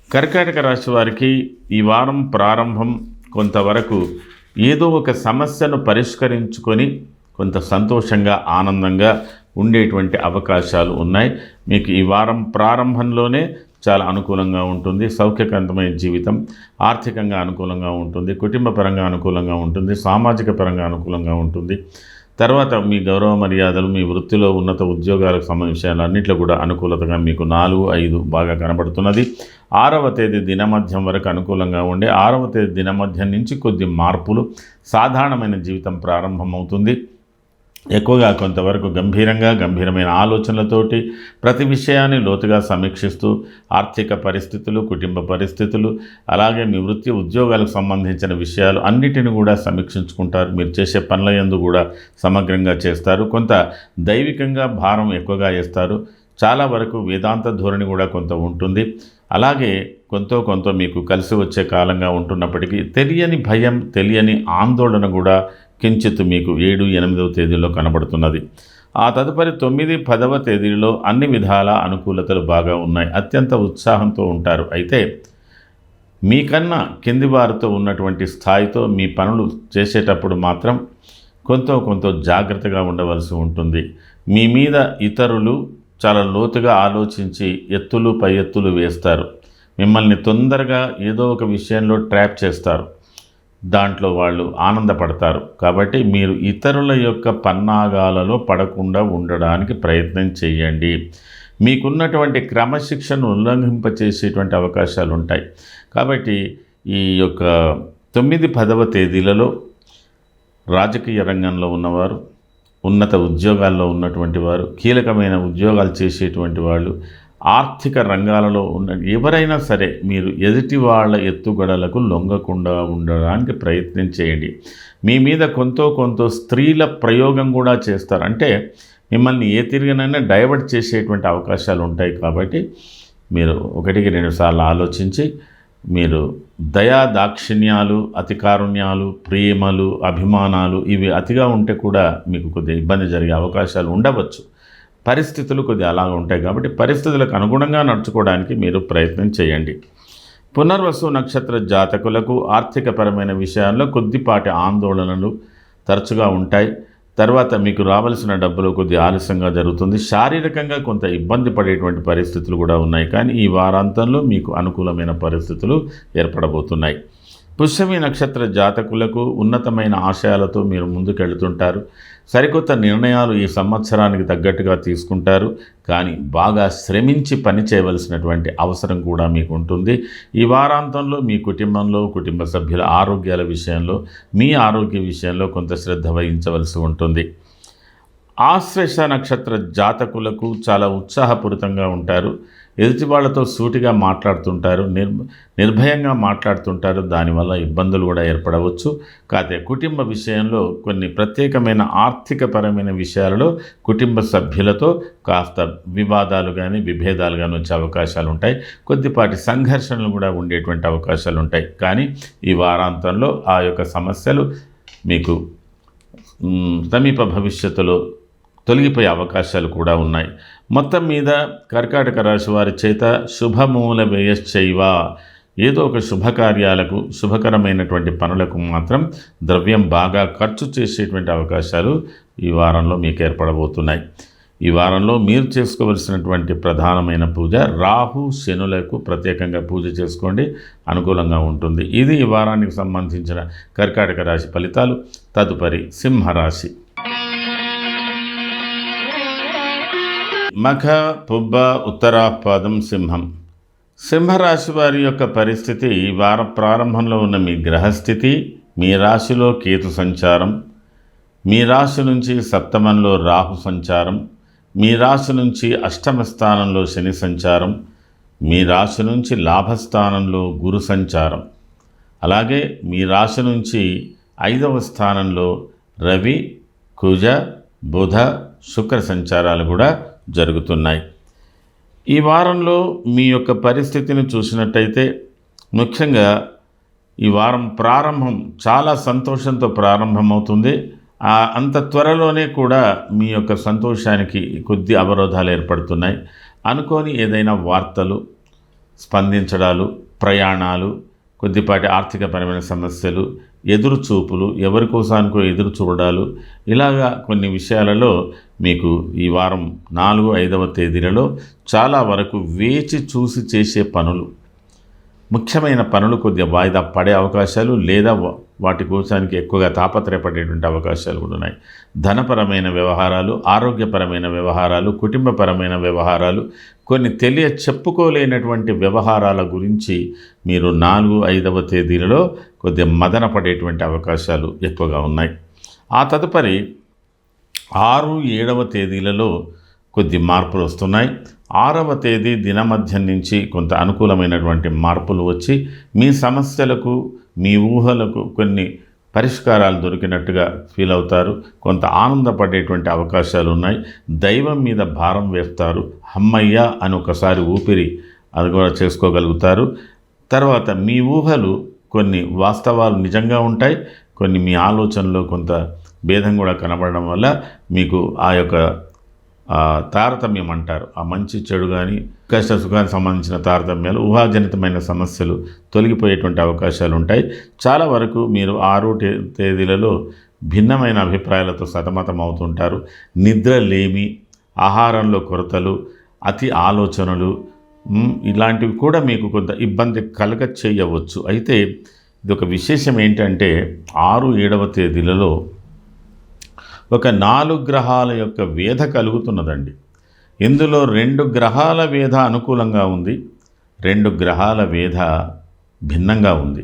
కర్కాటక రాశి వారికి ఈ వారం ప్రారంభం కొంతవరకు ఏదో ఒక సమస్యను పరిష్కరించుకొని కొంత సంతోషంగా, ఆనందంగా ఉండేటువంటి అవకాశాలు ఉన్నాయి. మీకు ఈ వారం ప్రారంభంలోనే చాలా అనుకూలంగా ఉంటుంది. సౌఖ్యవంతమైన జీవితం, ఆర్థికంగా అనుకూలంగా ఉంటుంది, కుటుంబ పరంగా అనుకూలంగా ఉంటుంది, సామాజిక పరంగా అనుకూలంగా ఉంటుంది. తర్వాత మీ గౌరవ మర్యాదలు, మీ వృత్తిలో ఉన్నత ఉద్యోగాలకు సంబంధించిన విషయాలన్నింటిలో కూడా అనుకూలతగా మీకు 4, 5 బాగా కనబడుతున్నది. 6వ తేదీ దినమధ్యం వరకు అనుకూలంగా ఉండే 6వ తేదీ దినమధ్యం నుంచి కొద్ది మార్పులు, సాధారణమైన జీవితం ప్రారంభమవుతుంది. ఎక్కువగా కొంతవరకు గంభీరమైన ఆలోచనలతోటి ప్రతి విషయాన్ని లోతుగా సమీక్షిస్తూ ఆర్థిక పరిస్థితులు, కుటుంబ పరిస్థితులు, అలాగే మీ వృత్తి ఉద్యోగాలకు సంబంధించిన విషయాలు అన్నిటిని కూడా సమీక్షించుకుంటారు. మీరు చేసే పనుల యందు కూడా సమగ్రంగా చేస్తారు. కొంత దైవికంగా భారం ఎక్కువగా వేస్తారు. చాలా వరకు వేదాంత ధోరణి కూడా కొంత ఉంటుంది. అలాగే కొంత మీకు కలిసి వచ్చే కాలంగా ఉంటున్నప్పటికీ తెలియని భయం, తెలియని ఆందోళన కూడా కించిత్ మీకు 7, 8వ తేదీలో కనబడుతున్నది. ఆ తదుపరి 9, 10వ తేదీలో అన్ని విధాల అనుకూలతలు బాగా ఉన్నాయి. అత్యంత ఉత్సాహంతో ఉంటారు. అయితే మీకన్నా కింది వారితో ఉన్నటువంటి స్థాయితో మీ పనులు చేసేటప్పుడు మాత్రం కొంత జాగ్రత్తగా ఉండవలసి ఉంటుంది. మీ మీద ఇతరులు చాలా లోతుగా ఆలోచించి ఎత్తులు, పై ఎత్తులు వేస్తారు. మిమ్మల్ని తొందరగా ఏదో ఒక విషయంలో ట్రాప్ చేస్తారు. దాంట్లో వాళ్ళు ఆనందపడతారు. కాబట్టి మీరు ఇతరుల యొక్క పన్నాగాలలో పడకుండా ఉండడానికి ప్రయత్నం చేయండి. మీకున్నటువంటి క్రమశిక్షను ఉల్లంఘింపచేసేటువంటి అవకాశాలు ఉంటాయి. కాబట్టి ఈ యొక్క 9, 10వ తేదీలలో రాజకీయ రంగంలో ఉన్నవారు, ఉన్నత ఉద్యోగాల్లో ఉన్నటువంటి వారు, కీలకమైన ఉద్యోగాలు చేసేటువంటి వాళ్ళు, ఆర్థిక రంగాలలో ఉన్న ఎవరైనా సరే మీరు ఎదుటి వాళ్ళ ఎత్తుగడలకు లొంగకుండా ఉండడానికి ప్రయత్నం చేయండి. మీ మీద కొంత స్త్రీల ప్రయోగం కూడా చేస్తారు. అంటే మిమ్మల్ని ఏ తిరిగినైనా డైవర్ట్ చేసేటువంటి అవకాశాలు ఉంటాయి. కాబట్టి మీరు 1-2 సార్లు ఆలోచించి మీరు దయా దాక్షిణ్యాలు, అతి కారుణ్యాలు, ప్రేమలు, అభిమానాలు ఇవి అతిగా ఉంటే కూడా మీకు కొద్దిగా ఇబ్బంది జరిగే అవకాశాలు ఉండవచ్చు. పరిస్థితులు కొద్దిగా అలాగ ఉంటాయి. కాబట్టి పరిస్థితులకు అనుగుణంగా నడుచుకోవడానికి మీరు ప్రయత్నం చేయండి. పునర్వసు నక్షత్ర జాతకులకు ఆర్థికపరమైన విషయాల్లో కొద్దిపాటి ఆందోళనలు తరచుగా ఉంటాయి. తర్వాత మీకు రావాల్సిన డబ్బులు కొద్దిగా ఆలస్యంగా జరుగుతుంది. శారీరకంగా కొంత ఇబ్బంది పడేటువంటి పరిస్థితులు కూడా ఉన్నాయి. కానీ ఈ వారాంతంలో మీకు అనుకూలమైన పరిస్థితులు ఏర్పడబోతున్నాయి. పుష్యమి నక్షత్ర జాతకులకు ఉన్నతమైన ఆశయాలతో మీరు ముందుకెళ్తుంటారు. సరికొత్త నిర్ణయాలు ఈ సంవత్సరానికి తగ్గట్టుగా తీసుకుంటారు. కానీ బాగా శ్రమించి పని చేయవలసినటువంటి అవసరం కూడా మీకు ఉంటుంది. ఈ వారాంతంలో మీ కుటుంబంలో, కుటుంబ సభ్యుల ఆరోగ్యాల విషయంలో, మీ ఆరోగ్య విషయంలో కొంత శ్రద్ధ వహించవలసి ఉంటుంది. ఆశ్లేష నక్షత్ర జాతకులకు చాలా ఉత్సాహపూరితంగా ఉంటారు. ఎదుటి వాళ్ళతో సూటిగా మాట్లాడుతుంటారు, నిర్భయంగా మాట్లాడుతుంటారు. దానివల్ల ఇబ్బందులు కూడా ఏర్పడవచ్చు. కాకపోతే కుటుంబ విషయంలో కొన్ని ప్రత్యేకమైన ఆర్థికపరమైన విషయాలలో కుటుంబ సభ్యులతో కాస్త వివాదాలు కానీ విభేదాలు కానీ వచ్చే అవకాశాలు ఉంటాయి. కొద్దిపాటి సంఘర్షణలు కూడా ఉండేటువంటి అవకాశాలు ఉంటాయి. కానీ ఈ వారాంతంలో ఆ యొక్క సమస్యలు మీకు సమీప భవిష్యత్తులో తొలగిపోయే అవకాశాలు కూడా ఉన్నాయి. మొత్తం మీద కర్కాటక రాశి వారి చేత శుభమూల వ్యయశ్చైవ, ఏదో ఒక శుభకార్యాలకు, శుభకరమైనటువంటి పనులకు మాత్రం ద్రవ్యం బాగా ఖర్చు చేసేటువంటి అవకాశాలు ఈ వారంలో మీకు ఏర్పడబోతున్నాయి. ఈ వారంలో మీరు చేసుకోవలసినటువంటి ప్రధానమైన పూజ రాహు శనులకు ప్రత్యేకంగా పూజ చేసుకోండి, అనుకూలంగా ఉంటుంది. ఇది ఈ వారానికి సంబంధించిన కర్కాటక రాశి ఫలితాలు. తదుపరి సింహరాశి. మఖ, పుబ్బ, ఉత్తరాపాదం, సింహం. సింహరాశి వారి యొక్క పరిస్థితి, వార ప్రారంభంలో ఉన్న మీ గ్రహస్థితి, మీ రాశిలో కేతు సంచారం, మీ రాశి నుంచి సప్తమంలో రాహు సంచారం, మీ రాశి నుంచి అష్టమ స్థానంలో శని సంచారం, మీ రాశి నుంచి లాభస్థానంలో గురు సంచారం, అలాగే మీ రాశి నుంచి 5వ స్థానంలో రవి, కుజ, బుధ, శుక్ర సంచారాలు కూడా జరుగుతున్నాయి. ఈ వారంలో మీ యొక్క పరిస్థితిని చూసినట్టయితే ముఖ్యంగా ఈ వారం ప్రారంభం చాలా సంతోషంతో ప్రారంభమవుతుంది. అంత త్వరలోనే కూడా మీ యొక్క సంతోషానికి కొద్ది అవరోధాలు ఏర్పడుతున్నాయి. అనుకోని ఏదైనా వార్తలు, స్పందించడాలు, ప్రయాణాలు, కొద్దిపాటి ఆర్థికపరమైన సమస్యలు, ఎదురుచూపులు, ఎవరి కోసానికో ఎదురు చూడాలు, ఇలాగా కొన్ని విషయాలలో మీకు ఈ వారం 4, 5వ తేదీలలో చాలా వరకు వేచి చూసి చేసే పనులు, ముఖ్యమైన పనులు కొద్దిగా వాయిదా పడే అవకాశాలు, లేదా వాటి కోసానికి ఎక్కువగా తాపత్రయపడేటువంటి అవకాశాలు కూడా ఉన్నాయి. ధనపరమైన వ్యవహారాలు, ఆరోగ్యపరమైన వ్యవహారాలు, కుటుంబపరమైన వ్యవహారాలు, కొన్ని చెప్పుకోలేనటువంటి వ్యవహారాల గురించి మీరు 4, 5వ తేదీలలో కొద్దిగా మదన పడేటువంటి అవకాశాలు ఎక్కువగా ఉన్నాయి. ఆ తదుపరి 6, 7వ తేదీలలో కొద్ది మార్పులు వస్తున్నాయి. 6వ తేదీ దినమధ్యం నుంచి కొంత అనుకూలమైనటువంటి మార్పులు వచ్చి మీ సమస్యలకు, మీ ఊహలకు కొన్ని పరిష్కారాలు దొరికినట్టుగా ఫీల్ అవుతారు. కొంత ఆనందపడేటువంటి అవకాశాలు ఉన్నాయి. దైవం మీద భారం వేస్తారు. అమ్మయ్య అని ఒకసారి ఊపిరి అది కూడా చేసుకోగలుగుతారు. తర్వాత మీ ఊహలు కొన్ని వాస్తవాలు నిజంగా ఉంటాయి. కొన్ని మీ ఆలోచనలో కొంత భేదం కూడా కనబడడం వల్ల మీకు ఆ యొక్క తారతమ్యం అంటారు, ఆ మంచి చెడు కానీ కష్ట సుఖానికి సంబంధించిన తారతమ్యాలు, ఊహాజనితమైన సమస్యలు తొలగిపోయేటువంటి అవకాశాలు ఉంటాయి. చాలా వరకు మీరు 6 తేదీలలో భిన్నమైన అభిప్రాయాలతో సతమతం అవుతుంటారు. నిద్రలేమి, ఆహారంలో కొరతలు, అతి ఆలోచనలు, ఇలాంటివి కూడా మీకు కొంత ఇబ్బంది కలగ చేయవచ్చు. అయితే ఇది ఒక విశేషం ఏంటంటే 6, 7వ తేదీలలో ఒక 4 గ్రహాల యొక్క వేధ కలుగుతున్నదండి. ఇందులో 2 గ్రహాల వేధ అనుకూలంగా ఉంది, 2 గ్రహాల వేధ భిన్నంగా ఉంది.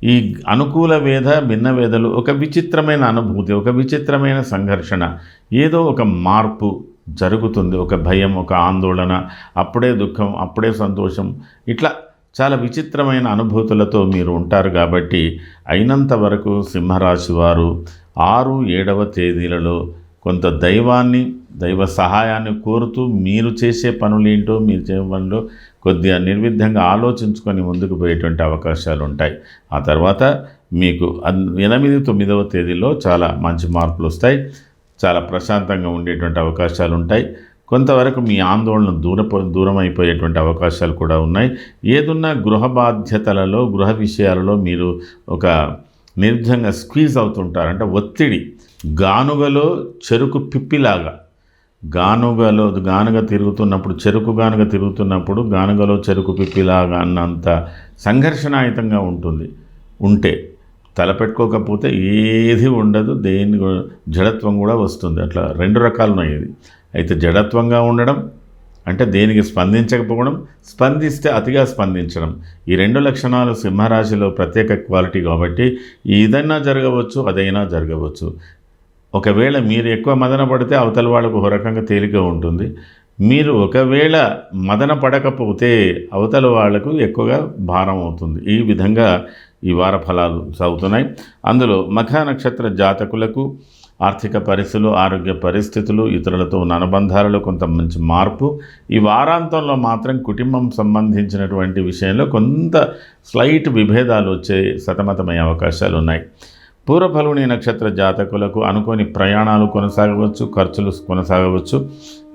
ఈ అనుకూల వేద భిన్న వేదలు ఒక విచిత్రమైన అనుభూతి, ఒక విచిత్రమైన సంఘర్షణ, ఏదో ఒక మార్పు జరుగుతుంది. ఒక భయం, ఒక ఆందోళన, అప్పుడే దుఃఖం, అప్పుడే సంతోషం, ఇట్లా చాలా విచిత్రమైన అనుభూతులతో మీరు ఉంటారు. కాబట్టి అయినంత వరకు సింహరాశి వారు 6, 7వ తేదీలలో కొంత దైవ సహాయాన్ని కోరుతూ మీరు చేసే పనులేంటో, మీరు చేసే పనులు కొద్దిగా నిర్విఘ్నంగా ఆలోచించుకొని ముందుకు పోయేటువంటి అవకాశాలు ఉంటాయి. ఆ తర్వాత మీకు 8, 9వ తేదీలో చాలా మంచి మార్పులు వస్తాయి. చాలా ప్రశాంతంగా ఉండేటువంటి అవకాశాలు ఉంటాయి. కొంతవరకు మీ ఆందోళన దూరం అయిపోయేటువంటి అవకాశాలు కూడా ఉన్నాయి. ఏదున్నా గృహ బాధ్యతలలో, గృహ విషయాలలో మీరు ఒక నిర్విఘ్నంగా స్క్వీజ్ అవుతుంటారు. అంటే ఒత్తిడి, గానుగలో చెరుకు పిప్పిలాగా, గానుగ తిరుగుతున్నప్పుడు, చెరుకు గానుగ తిరుగుతున్నప్పుడు గానుగలో చెరుకు పిప్పిలాగా అన్నంత సంఘర్షణాయుతంగా ఉంటే తలపెట్టుకోకపోతే ఏది ఉండదు. జడత్వం కూడా వస్తుంది. అట్లా 2 రకాలు ఉన్నాయి. ఇది అయితే జడత్వంగా ఉండడం అంటే దేనికి స్పందించకపోవడం, స్పందిస్తే అతిగా స్పందించడం, ఈ 2 లక్షణాలు సింహరాశిలో ప్రత్యేక క్వాలిటీ. కాబట్టి ఏదైనా జరగవచ్చు, అదైనా జరగవచ్చు. ఒకవేళ మీరు ఎక్కువ మదన పడితే అవతల వాళ్ళకు ఒక రకంగా తేలిక ఉంటుంది. మీరు ఒకవేళ మదన పడకపోతే అవతల వాళ్లకు ఎక్కువగా భారం అవుతుంది. ఈ విధంగా ఈ వార ఫలాలు సాగుతున్నాయి. అందులో మఖ నక్షత్ర జాతకులకు ఆర్థిక పరిస్థితులు, ఆరోగ్య పరిస్థితులు, ఇతరులతో ఉన్న అనుబంధాలలో కొంత మంచి మార్పు. ఈ వారాంతంలో మాత్రం కుటుంబం సంబంధించినటువంటి విషయంలో కొంత స్లైట్ విభేదాలు వచ్చే సతమతమయ్యే అవకాశాలు ఉన్నాయి. పూర్వ ఫల్గుణి నక్షత్ర జాతకులకు అనుకోని ప్రయాణాలు కొనసాగవచ్చు, ఖర్చులు కొనసాగవచ్చు.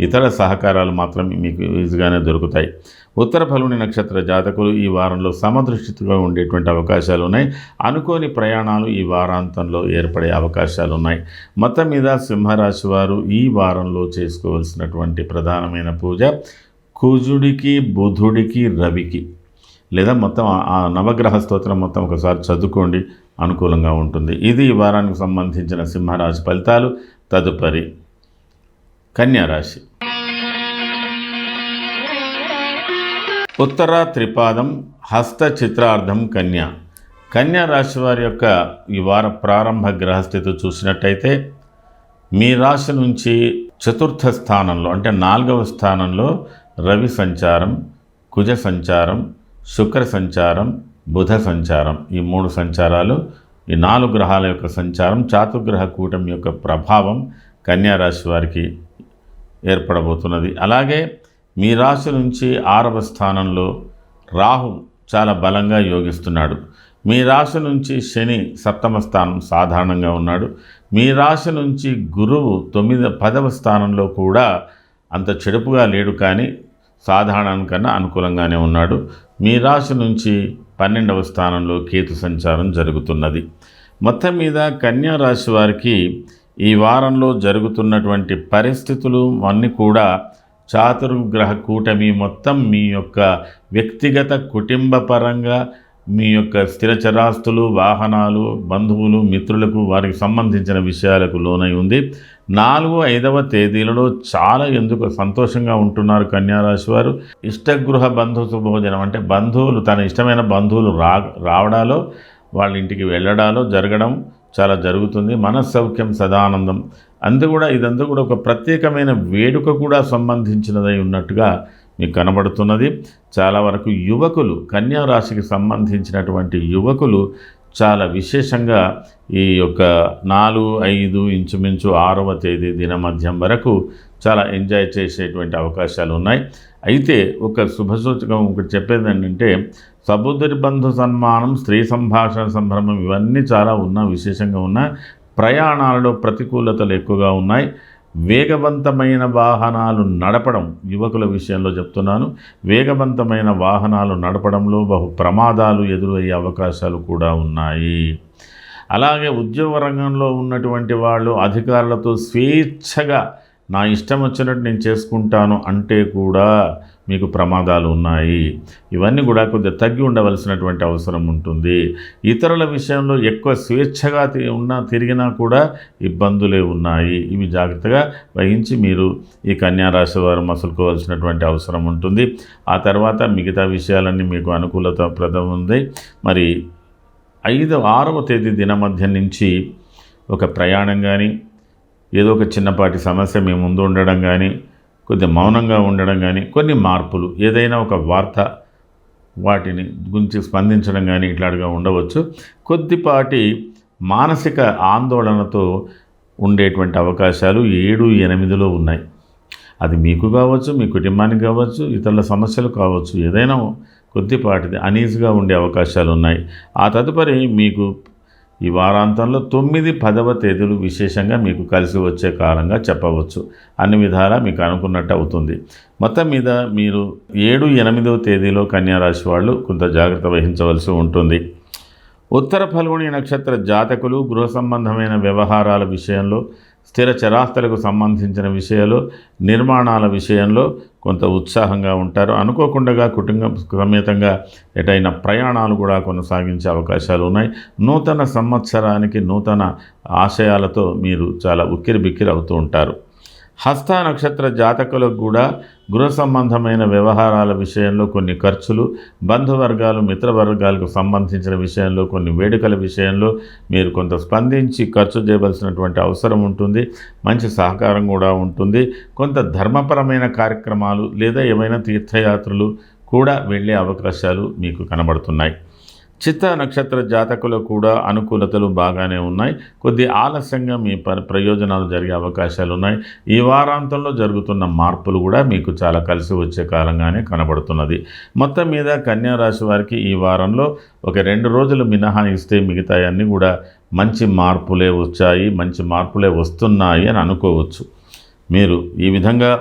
ఇతర సహకారాలు మాత్రం మీకు ఈజీగానే దొరుకుతాయి. ఉత్తర ఫల్గుణి నక్షత్ర జాతకులు ఈ వారంలో సమదృష్టిగా ఉండేటువంటి అవకాశాలు ఉన్నాయి. అనుకోని ప్రయాణాలు ఈ వారాంతంలో ఏర్పడే అవకాశాలు ఉన్నాయి. మొత్తం మీద సింహరాశి వారు ఈ వారంలో చేసుకోవాల్సినటువంటి ప్రధానమైన పూజ కుజుడికి, బుధుడికి, రవికి, లేదా మొత్తం ఆ నవగ్రహ స్తోత్రం మొత్తం ఒకసారి చదువుకోండి, అనుకూలంగా ఉంటుంది. ఇది ఈ వారానికి సంబంధించిన సింహరాశి ఫలితాలు. తదుపరి కన్యారాశి. ఉత్తర త్రిపాదం, హస్త చిత్రార్థం కన్యా రాశి వారి యొక్క ఈ వార ప్రారంభ గ్రహస్థితి చూసినట్టయితే మీ రాశి నుంచి 4వ స్థానంలో అంటే 4వ స్థానంలో రవి సంచారం, కుజ సంచారం, శుక్ర సంచారం, బుధ సంచారం, ఈ 3 సంచారాలు, ఈ 4 గ్రహాల యొక్క సంచారం, చాతుర్గ్రహ కూటమి యొక్క ప్రభావం కన్యారాశి వారికి ఏర్పడబోతున్నది. అలాగే మీ రాశి నుంచి 6వ స్థానంలో రాహు చాలా బలంగా యోగిస్తున్నాడు. మీ రాశి నుంచి శని 7వ స్థానం సాధారణంగా ఉన్నాడు. మీ రాశి నుంచి గురువు 10వ స్థానంలో కూడా అంత చెడుపుగా లేడు, కానీ సాధారణానికన్నా అనుకూలంగానే ఉన్నాడు. మీ రాశి నుంచి 12వ స్థానంలో కేతు సంచారం జరుగుతున్నది. మొత్తం మీద కన్యా రాశి వారికి ఈ వారంలో జరుగుతున్నటువంటి పరిస్థితులు అన్నీ కూడా చాతుర్గ్రహ కూటమి మొత్తం మీ యొక్క వ్యక్తిగత కుటుంబ పరంగా, మీ యొక్క స్థిరచరాస్తులు, వాహనాలు, బంధువులు, మిత్రులకు, వారికి సంబంధించిన విషయాలకు లోనై ఉంది. 4, 5వ తేదీలలో చాలా ఎందుకు సంతోషంగా ఉంటున్నారు కన్యారాశి వారు. ఇష్టగృహ బంధు శుభోజనం అంటే బంధువులు, తన ఇష్టమైన బంధువులు రావడాలో, వాళ్ళ ఇంటికి వెళ్ళడాలో జరగడం చాలా జరుగుతుంది. మనస్సౌఖ్యం, సదానందం ఇదంతా కూడా ఒక ప్రత్యేకమైన వేడుక కూడా సంబంధించినదై ఉన్నట్టుగా మీకు కనబడుతున్నది. చాలా వరకు యువకులు, కన్యా రాశికి సంబంధించినటువంటి యువకులు చాలా విశేషంగా ఈ యొక్క 4, 5 ఇంచుమించు 6వ తేదీ దినమధ్యం వరకు చాలా ఎంజాయ్ చేసేటువంటి అవకాశాలు ఉన్నాయి. అయితే ఒక శుభసూచకం ఒకటి చెప్పేది ఏంటంటే, సబుద్ధి బంధు సన్మానం, స్త్రీ సంభాషణ సంభ్రమం, ఇవన్నీ చాలా విశేషంగా ఉన్న ప్రయాణాలలో ప్రతికూలతలు ఎక్కువగా ఉన్నాయి. వేగవంతమైన వాహనాలు నడపడం, యువకుల విషయంలో చెప్తున్నాను, వేగవంతమైన వాహనాలు నడపడంలో బహు ప్రమాదాలు ఎదురయ్యే అవకాశాలు కూడా ఉన్నాయి. అలాగే ఉద్యోగ రంగంలో ఉన్నటువంటి వాళ్ళు అధికారులతో స్వేచ్ఛగా నా ఇష్టం వచ్చినట్టు నేను చేసుకుంటాను అంటే కూడా మీకు ప్రమాదాలు ఉన్నాయి. ఇవన్నీ కూడా కొద్దిగా తగ్గి ఉండవలసినటువంటి అవసరం ఉంటుంది. ఇతరుల విషయంలో ఎక్కువ స్వేచ్ఛగా తిరిగినా కూడా ఇబ్బందులే ఉన్నాయి. ఇవి జాగ్రత్తగా వహించి మీరు ఈ కన్యారాశి వారు మసులుకోవాల్సినటువంటి అవసరం ఉంటుంది. ఆ తర్వాత మిగతా విషయాలన్నీ మీకు అనుకూలత ప్రదం ఉంది. మరి 6వ తేదీ దినమధ్యం నుంచి ఒక ప్రయాణం కానీ, ఏదో ఒక చిన్నపాటి సమస్య మీ ముందు ఉండడం కానీ, కొద్దిగా మౌనంగా ఉండడం కానీ, కొన్ని మార్పులు, ఏదైనా ఒక వార్త వాటిని గురించి స్పందించడం కానీ ఇట్లాంటిగా ఉండవచ్చు. కొద్దిపాటి మానసిక ఆందోళనతో ఉండేటువంటి అవకాశాలు 7, 8లో ఉన్నాయి. అది మీకు కావచ్చు, మీ కుటుంబానికి కావచ్చు, ఇతరుల సమస్యలు కావచ్చు, ఏదైనా కొద్దిపాటిది అనీజీగా ఉండే అవకాశాలు ఉన్నాయి. ఆ తదుపరి మీకు ఈ వారాంతంలో 9, 10వ తేదీలు విశేషంగా మీకు కలిసి వచ్చే కాలంగా చెప్పవచ్చు. అన్ని విధాలా మీకు అనుకున్నట్టు అవుతుంది. మొత్తం మీద మీరు 7, 8వ తేదీలో కన్యారాశి వాళ్ళు కొంత జాగ్రత్త వహించవలసి ఉంటుంది. ఉత్తర ఫల్గుణి నక్షత్ర జాతకులు గృహ సంబంధమైన వ్యవహారాల విషయంలో, స్థిర చరాస్తులకు సంబంధించిన విషయాలు, నిర్మాణాల విషయంలో కొంత ఉత్సాహంగా ఉంటారు. అనుకోకుండా కుటుంబ సమేతంగా ఎటైనా ప్రయాణాలు కూడా కొనసాగించే అవకాశాలు ఉన్నాయి. నూతన సంవత్సరానికి నూతన ఆశయాలతో మీరు చాలా ఉక్కిరిబిక్కిరి అవుతూ ఉంటారు. హస్త నక్షత్ర జాతకులకు కూడా గృహ సంబంధమైన వ్యవహారాల విషయంలో కొన్ని ఖర్చులు, బంధువర్గాలు, మిత్రవర్గాలకు సంబంధించిన విషయంలో, కొన్ని వేడుకల విషయంలో మీరు కొంత స్పందించి ఖర్చు చేయవలసినటువంటి అవసరం ఉంటుంది. మంచి సహకారం కూడా ఉంటుంది. కొంత ధర్మపరమైన కార్యక్రమాలు లేదా ఏమైనా తీర్థయాత్రలు కూడా వెళ్ళే అవకాశాలు మీకు కనబడుతున్నాయి. చిత్త నక్షత్ర జాతకులు కూడా అనుకూలతలు బాగానే ఉన్నాయి. కొద్ది ఆలస్యంగా మీ ప్రయోజనాలు జరిగే అవకాశాలు ఉన్నాయి. ఈ వారాంతంలో జరుగుతున్న మార్పులు కూడా మీకు చాలా కలిసి వచ్చే కాలంగానే కనబడుతున్నది. మొత్తం మీద కన్యా రాశి వారికి ఈ వారంలో ఒక 2 రోజులు మినహాయిస్తే మిగతాయన్నీ కూడా మంచి మార్పులే వచ్చాయి, మంచి మార్పులే వస్తున్నాయి అని అనుకోవచ్చు. మీరు ఈ విధంగా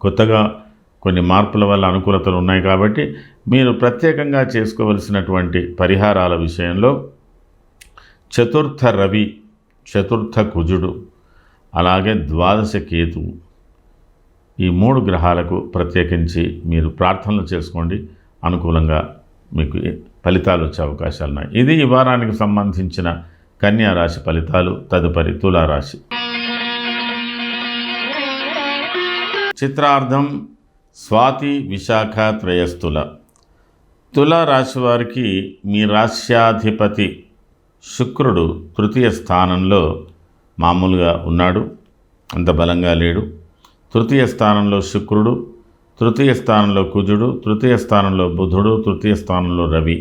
కొత్తగా కొన్ని మార్పుల వల్ల అనుకూలతలు ఉన్నాయి కాబట్టి మీరు ప్రత్యేకంగా చేసుకోవలసినటువంటి పరిహారాల విషయంలో చతుర్థ రవి, చతుర్థ కుజుడు, అలాగే ద్వాదశ కేతువు, ఈ 3 గ్రహాలకు ప్రత్యేకించి మీరు ప్రార్థనలు చేసుకోండి. అనుకూలంగా మీకు ఫలితాలు వచ్చే అవకాశాలు ఉన్నాయి. ఇది ఈ వారానికి సంబంధించిన కన్యా రాశి ఫలితాలు. తదుపరి తులారాశి. చిత్రార్థం స్వాతి విశాఖ త్రయస్థుల. తులారాశి వారికి మీ రాశ్యాధిపతి శుక్రుడు 3వ స్థానంలో మామూలుగా ఉన్నాడు, అంత బలంగా లేడు. 3వ స్థానంలో శుక్రుడు, 3వ స్థానంలో కుజుడు, 3వ స్థానంలో బుధుడు, 3వ స్థానంలో రవి.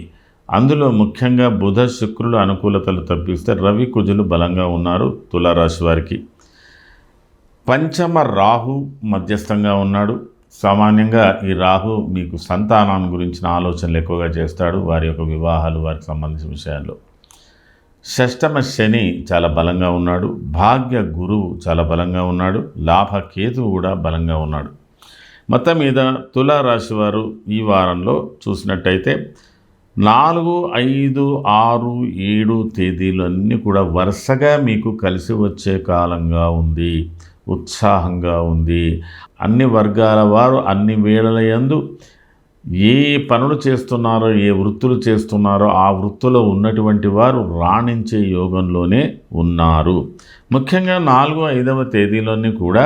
అందులో ముఖ్యంగా బుధ శుక్రులు అనుకూలతలు తప్పిస్తే రవి కుజులు బలంగా ఉన్నారు తులారాశి వారికి. పంచమ రాహు మధ్యస్థంగా ఉన్నాడు. సామాన్యంగా ఈ రాహు మీకు సంతానం గురించిన ఆలోచనలు ఎక్కువగా చేస్తాడు, వారి యొక్క వివాహాలు, వారికి సంబంధించిన విషయాల్లో. షష్టమ శని చాలా బలంగా ఉన్నాడు. భాగ్య గురువు చాలా బలంగా ఉన్నాడు. లాభ కేతువు కూడా బలంగా ఉన్నాడు. మొత్తం మీద తులారాశి వారు ఈ వారంలో చూసినట్టయితే 4, 5, 6, 7 తేదీలు అన్నీ కూడా వరుసగా మీకు కలిసి వచ్చే కాలంగా ఉంది. ఉత్సాహంగా ఉంది. అన్ని వర్గాల వారు అన్ని వేళల యందు ఏ పనులు చేస్తున్నారో, ఏ వృత్తులు చేస్తున్నారో ఆ వృత్తిలో ఉన్నటువంటి వారు రాణించే యోగంలోనే ఉన్నారు. ముఖ్యంగా 4, 5వ తేదీలోని కూడా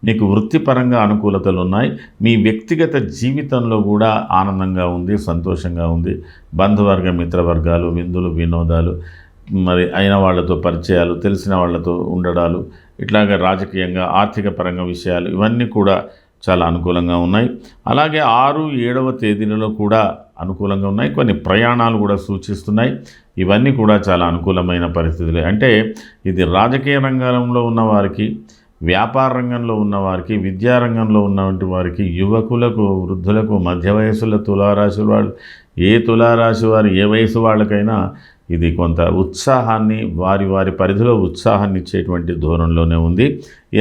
మీకు వృత్తిపరంగా అనుకూలతలు ఉన్నాయి. మీ వ్యక్తిగత జీవితంలో కూడా ఆనందంగా ఉంది, సంతోషంగా ఉంది. బంధువర్గ మిత్రవర్గాలు, విందులు, వినోదాలు, మరి అయిన వాళ్ళతో పరిచయాలు, తెలిసిన వాళ్ళతో ఉండడాలు, ఇట్లాగా రాజకీయంగా ఆర్థిక పరంగా విషయాలు ఇవన్నీ కూడా చాలా అనుకూలంగా ఉన్నాయి. అలాగే 6, 7వ తేదీలలో కూడా అనుకూలంగా ఉన్నాయి. కొన్ని ప్రయాణాలు కూడా సూచిస్తున్నాయి. ఇవన్నీ కూడా చాలా అనుకూలమైన పరిస్థితులే. అంటే ఇది రాజకీయ రంగంలో ఉన్న వారికి, వ్యాపార రంగంలో ఉన్నవారికి, విద్యారంగంలో ఉన్నటువంటి వారికి, యువకులకు, వృద్ధులకు, మధ్య వయసుల తులారాశి వాళ్ళు, ఏ తులారాశి వారు ఏ వయసు వాళ్ళకైనా ఇది కొంత ఉత్సాహాన్ని, వారి వారి పరిధిలో ఉత్సాహాన్ని ఇచ్చేటువంటి ధోరణిలోనే ఉంది.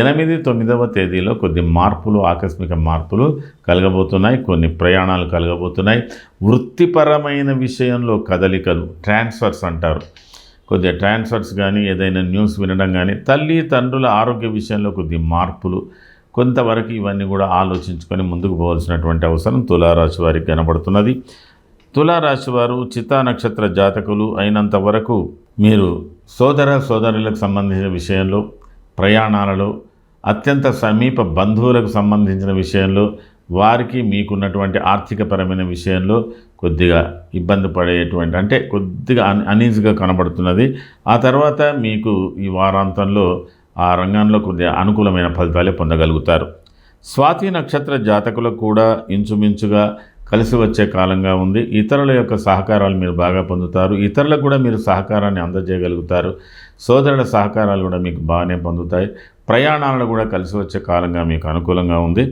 8, 9వ తేదీలో కొద్ది మార్పులు, ఆకస్మిక మార్పులు కలగబోతున్నాయి. కొన్ని ప్రయాణాలు కలగబోతున్నాయి. వృత్తిపరమైన విషయంలో కదలికలు, ట్రాన్స్ఫర్స్ అంటారు, కొద్దిగా ట్రాన్స్ఫర్స్ కానీ, ఏదైనా న్యూస్ వినడం కానీ, తల్లి తండ్రుల ఆరోగ్య విషయంలో కొద్ది మార్పులు, కొంతవరకు ఇవన్నీ కూడా ఆలోచించుకొని ముందుకు పోవాల్సినటువంటి అవసరం తులారాశి వారికి కనబడుతున్నది. తులారాశి వారు చిత్తా నక్షత్ర జాతకులు అయినంత వరకు మీరు సోదరులకు సంబంధించిన విషయంలో, ప్రయాణాలలో, అత్యంత సమీప బంధువులకు సంబంధించిన విషయంలో, వారికి మీకున్నటువంటి ఆర్థికపరమైన విషయంలో కొద్దిగా ఇబ్బంది పడేటువంటి అంటే కొద్దిగా అనీజీగా కనబడుతున్నది. ఆ తర్వాత మీకు ఈ వారాంతంలో ఆ రంగంలో కొద్దిగా అనుకూలమైన ఫలితాలే పొందగలుగుతారు. స్వాతి నక్షత్ర జాతకులకు కూడా ఇంచుమించుగా కలిసి వచ్చే కాలంగా ఉంది. ఇతరుల యొక్క సహకారాలు మీరు బాగా పొందుతారు. ఇతరులకు కూడా మీరు సహకారాన్ని అందజేయగలుగుతారు. సోదరుల సహకారాలు కూడా మీకు బాగానే పొందుతాయి. ప్రయాణాలను కూడా కలిసి వచ్చే కాలంగా మీకు అనుకూలంగా ఉంది.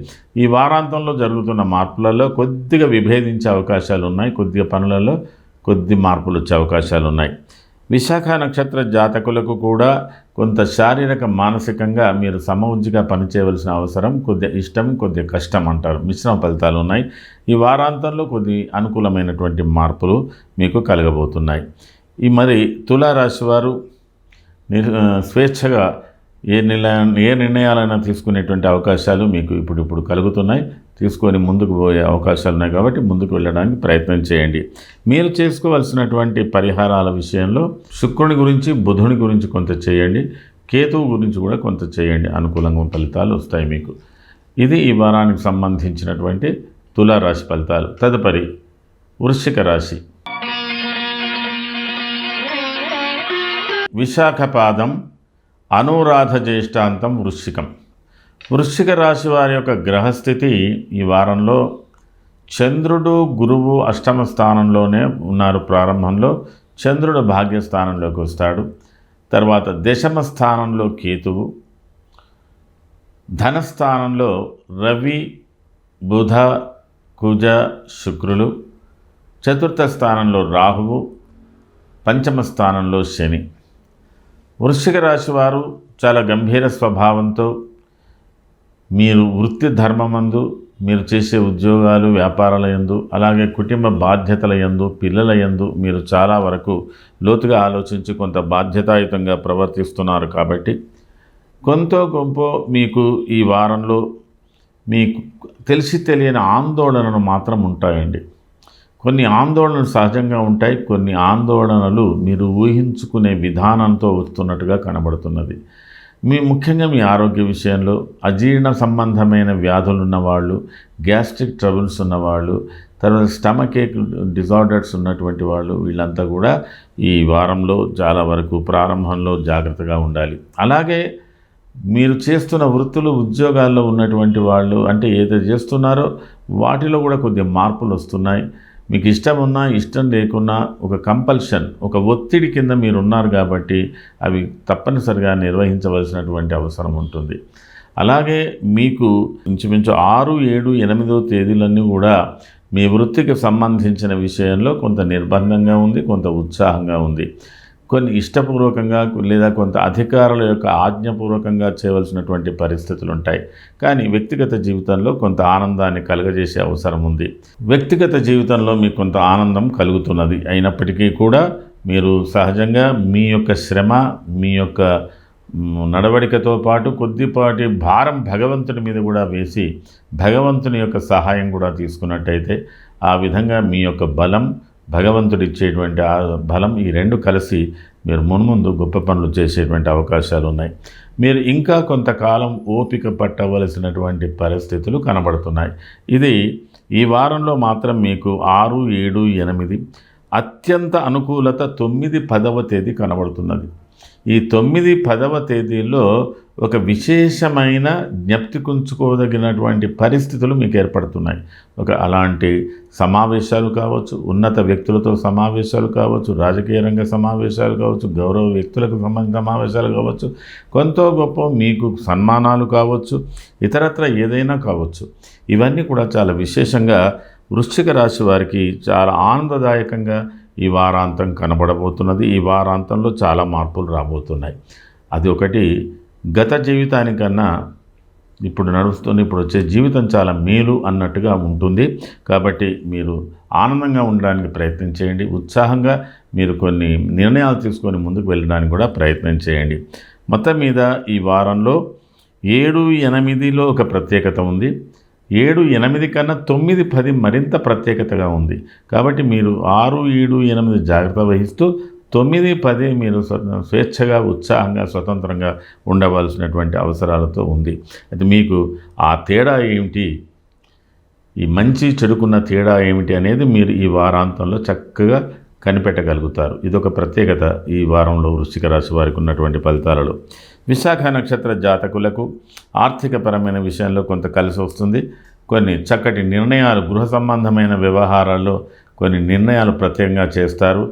ఈ వారాంతంలో జరుగుతున్న మార్పులలో కొద్దిగా విభేదించే అవకాశాలు ఉన్నాయి. కొద్దిగా పనులలో కొద్ది మార్పులు వచ్చే అవకాశాలు ఉన్నాయి. విశాఖ నక్షత్ర జాతకులకు కూడా కొంత శారీరక మానసికంగా మీరు సమవుజ్జిగా పనిచేయవలసిన అవసరం, కొద్దిగా ఇష్టం కొద్దిగా కష్టం అంటారు. మిశ్రమ ఫలితాలు ఉన్నాయి. ఈ వారాంతంలో కొద్ది అనుకూలమైనటువంటి మార్పులు మీకు కలగబోతున్నాయి. ఈ మరి తులారాశి వారు స్వేచ్ఛగా ఏ నిర్ణయాలైనా తీసుకునేటువంటి అవకాశాలు మీకు ఇప్పుడు కలుగుతున్నాయి. తీసుకొని ముందుకు పోయే అవకాశాలు ఉన్నాయి కాబట్టి ముందుకు వెళ్ళడానికి ప్రయత్నం చేయండి. మీరు చేసుకోవాల్సినటువంటి పరిహారాల విషయంలో శుక్రుని గురించి, బుధుని గురించి కొంత చేయండి. కేతువు గురించి కూడా కొంత చేయండి. అనుకూలంగా ఫలితాలు వస్తాయి మీకు. ఇది ఈ వారానికి సంబంధించినటువంటి తులారాశి ఫలితాలు. తదుపరి వృశ్చిక రాశి. విశాఖపాదం, అనురాధ జ్యేష్ఠాంతం, వృశ్చికం. వృశ్చిక రాశి వారి యొక్క గ్రహస్థితి ఈ వారంలో చంద్రుడు, గురువు అష్టమ స్థానంలోనే ఉన్నారు. ప్రారంభంలో చంద్రుడు భాగ్యస్థానంలోకి వస్తాడు. తర్వాత దశమ స్థానంలో కేతువు, ధనస్థానంలో రవి, బుధ, కుజ, శుక్రులు, చతుర్థ స్థానంలో రాహువు, పంచమ స్థానంలో శని. వృశ్చిక రాశి వారు చాలా గంభీర స్వభావంతో మీరు వృత్తి ధర్మమందు, మీరు చేసే ఉద్యోగాలు, వ్యాపారాల యందు, అలాగే కుటుంబ బాధ్యతల యందు, పిల్లల యందు మీరు చాలా వరకు లోతుగా ఆలోచించి కొంత బాధ్యతాయుతంగా ప్రవర్తిస్తున్నారు. కాబట్టి కొంత గొప్ప మీకు ఈ వారంలో మీకు తెలిసి తెలియని ఆందోళనలు మాత్రం ఉంటాయండి. కొన్ని ఆందోళనలు సహజంగా ఉంటాయి. కొన్ని ఆందోళనలు మీరు ఊహించుకునే విధానంతో వస్తున్నట్టుగా కనబడుతున్నది. ముఖ్యంగా మీ ఆరోగ్య విషయంలో అజీర్ణ సంబంధమైన వ్యాధులు ఉన్నవాళ్ళు, గ్యాస్ట్రిక్ ట్రబుల్స్ ఉన్నవాళ్ళు, తర్వాత స్టమక్ ఏక్ డిజార్డర్స్ ఉన్నటువంటి వాళ్ళు, వీళ్ళంతా కూడా ఈ వారంలో చాలా వరకు ప్రారంభంలో జాగ్రత్తగా ఉండాలి. అలాగే మీరు చేస్తున్న వృత్తులు, ఉద్యోగాల్లో ఉన్నటువంటి వాళ్ళు అంటే ఏదైతే చేస్తున్నారో వాటిలో కూడా కొద్దిగా మార్పులు వస్తున్నాయి. మీకు ఇష్టం ఉన్నా ఇష్టం లేకున్నా ఒక కంపల్షన్, ఒక ఒత్తిడి కింద మీరు ఉన్నారు కాబట్టి అవి తప్పనిసరిగా నిర్వహించవలసినటువంటి అవసరం ఉంటుంది. అలాగే మీకు ఇంచుమించు 6, 7, 8 తేదీలన్నీ కూడా మీ వృత్తికి సంబంధించిన విషయంలో కొంత నిర్బంధంగా ఉంది, కొంత ఉత్సాహంగా ఉంది. కొన్ని ఇష్టపూర్వకంగా లేదా కొంత అధికారుల యొక్క ఆజ్ఞపూర్వకంగా చేయవలసినటువంటి పరిస్థితులు ఉంటాయి. కానీ వ్యక్తిగత జీవితంలో కొంత ఆనందాన్ని కలుగజేసే అవసరం ఉంది. వ్యక్తిగత జీవితంలో మీకు కొంత ఆనందం కలుగుతున్నది. అయినప్పటికీ కూడా మీరు సహజంగా మీ యొక్క శ్రమ, మీ యొక్క నడవడికతో పాటు కొద్దిపాటి భారం భగవంతుని మీద కూడా వేసి భగవంతుని యొక్క సహాయం కూడా తీసుకున్నట్టయితే ఆ విధంగా మీ యొక్క బలం, భగవంతుడు ఇచ్చేటువంటి ఆ బలం, ఈ రెండు కలిసి మీరు మున్ముందు గొప్ప పనులు చేసేటువంటి అవకాశాలు ఉన్నాయి. మీరు ఇంకా కొంతకాలం ఓపిక పట్టవలసినటువంటి పరిస్థితులు కనబడుతున్నాయి. ఇది ఈ వారంలో మాత్రం మీకు 6, 7, 8 అత్యంత అనుకూలత 9, 10వ తేదీ కనబడుతున్నది. ఈ 9, 10వ తేదీల్లో ఒక విశేషమైన జ్ఞప్తికుంచుకోదగినటువంటి పరిస్థితులు మీకు ఏర్పడుతున్నాయి. అలాంటి సమావేశాలు కావచ్చు, ఉన్నత వ్యక్తులతో సమావేశాలు కావచ్చు, రాజకీయ రంగ సమావేశాలు కావచ్చు, గౌరవ వ్యక్తులకు సంబంధించిన సమావేశాలు కావచ్చు, కొంత గొప్ప మీకు సన్మానాలు కావచ్చు, ఇతరత్ర ఏదైనా కావచ్చు. ఇవన్నీ కూడా చాలా విశేషంగా వృశ్చిక రాశి వారికి చాలా ఆనందదాయకంగా ఈ వారాంతం కనబడబోతున్నది. ఈ వారాంతంలో చాలా మార్పులు రాబోతున్నాయి. అది ఒకటి. గత జీవితానికన్నా ఇప్పుడు వచ్చే జీవితం చాలా మేలు అన్నట్టుగా ఉంటుంది. కాబట్టి మీరు ఆనందంగా ఉండడానికి ప్రయత్నం చేయండి. ఉత్సాహంగా మీరు కొన్ని నిర్ణయాలు తీసుకొని ముందుకు వెళ్ళడానికి కూడా ప్రయత్నం చేయండి. మొత్తం మీద ఈ వారంలో 7, 8లో ఒక ప్రత్యేకత ఉంది. 7, 8 కన్నా 9, 10 మరింత ప్రత్యేకతగా ఉంది. కాబట్టి మీరు 6, 7, 8 జాగ్రత్త వహిస్తూ 9, 10 మీరు స్వేచ్ఛగా, ఉత్సాహంగా, స్వతంత్రంగా ఉండవలసినటువంటి అవసరాలతో ఉంది. అయితే మీకు ఆ తేడా ఏమిటి? ఈ మంచి చెడుకున్న తేడా ఏమిటి అనేది మీరు ఈ వారాంతంలో చక్కగా కనిపెట్టగలుగుతారు. ఇదొక ప్రత్యేకత ఈ వారంలో వృశ్చిక రాశి వారికి ఉన్నటువంటి ఫలితాలలో. విశాఖ నక్షత్ర జాతకులకు ఆర్థికపరమైన విషయంలో కొంత కలిసి వస్తుంది. కొన్ని చక్కటి నిర్ణయాలు, గృహ సంబంధమైన వ్యవహారాల్లో కొన్ని నిర్ణయాలు ప్రత్యేకంగా చేస్తారు.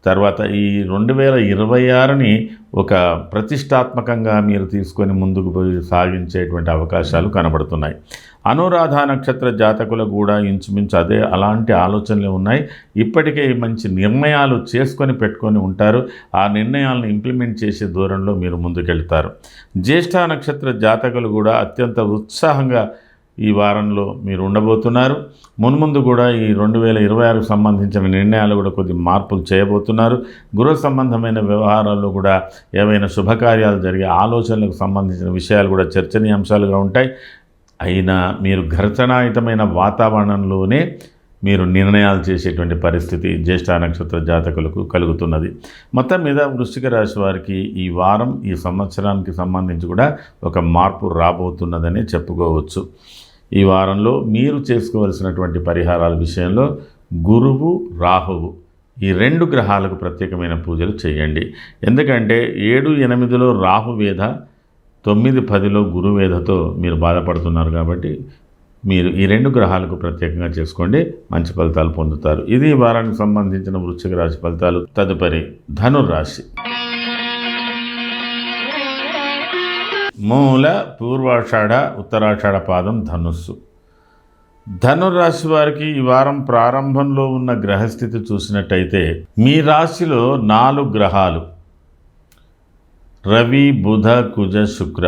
తర్వాత ఈ 2026ని ఒక ప్రతిష్టాత్మకంగా మీరు తీసుకొని ముందుకు పోయి సాగించేటువంటి అవకాశాలు కనబడుతున్నాయి. అనురాధ నక్షత్ర జాతకులకు కూడా ఇంచుమించు అలాంటి ఆలోచనలు ఉన్నాయి. ఇప్పటికే మంచి నిర్ణయాలు చేసుకొని పెట్టుకొని ఉంటారు. ఆ నిర్ణయాలను ఇంప్లిమెంట్ చేసే దూరంలో మీరు ముందుకెళ్తారు. జ్యేష్ఠ నక్షత్ర జాతకులు కూడా అత్యంత ఉత్సాహంగా ఈ వారంలో మీరు ఉండబోతున్నారు. మున్ముందు కూడా ఈ 2026కు సంబంధించిన నిర్ణయాలు కూడా కొద్ది మార్పులు చేయబోతున్నారు. గృహ సంబంధమైన వ్యవహారాల్లో కూడా ఏవైనా శుభకార్యాలు జరిగే ఆలోచనలకు సంబంధించిన విషయాలు కూడా చర్చనీయాంశాలుగా ఉంటాయి. అయినా మీరు ఘర్షణాయుతమైన వాతావరణంలోనే మీరు నిర్ణయాలు చేసేటువంటి పరిస్థితి జ్యేష్ఠ నక్షత్ర జాతకులకు కలుగుతున్నది. మొత్తం మీద వృశ్చిక రాశి వారికి ఈ వారం, ఈ సంవత్సరానికి సంబంధించి కూడా ఒక మార్పు రాబోతున్నదని చెప్పుకోవచ్చు. ఈ వారంలో మీరు చేసుకోవలసినటువంటి పరిహారాల విషయంలో గురువు, రాహువు ఈ 2 గ్రహాలకు ప్రత్యేకమైన పూజలు చేయండి. ఎందుకంటే 7, 8లో రాహువేధ, 9, 10లో గురువేధతో మీరు బాధపడుతున్నారు కాబట్టి మీరు ఈ 2 గ్రహాలకు ప్రత్యేకంగా చేసుకోండి, మంచి ఫలితాలు పొందుతారు. ఇది ఈ వారానికి సంబంధించిన వృశ్చిక రాశి ఫలితాలు. తదుపరి ధనుర్రాశి. మూల, పూర్వాషాఢ, ఉత్తరాషాఢ పాదం ధనుస్సు. ధనుర్రాశి వారికి ఈ వారం ప్రారంభంలో ఉన్న గ్రహస్థితి చూసినట్టయితే మీ రాశిలో 4 గ్రహాలు రవి, బుధ, కుజ, శుక్ర.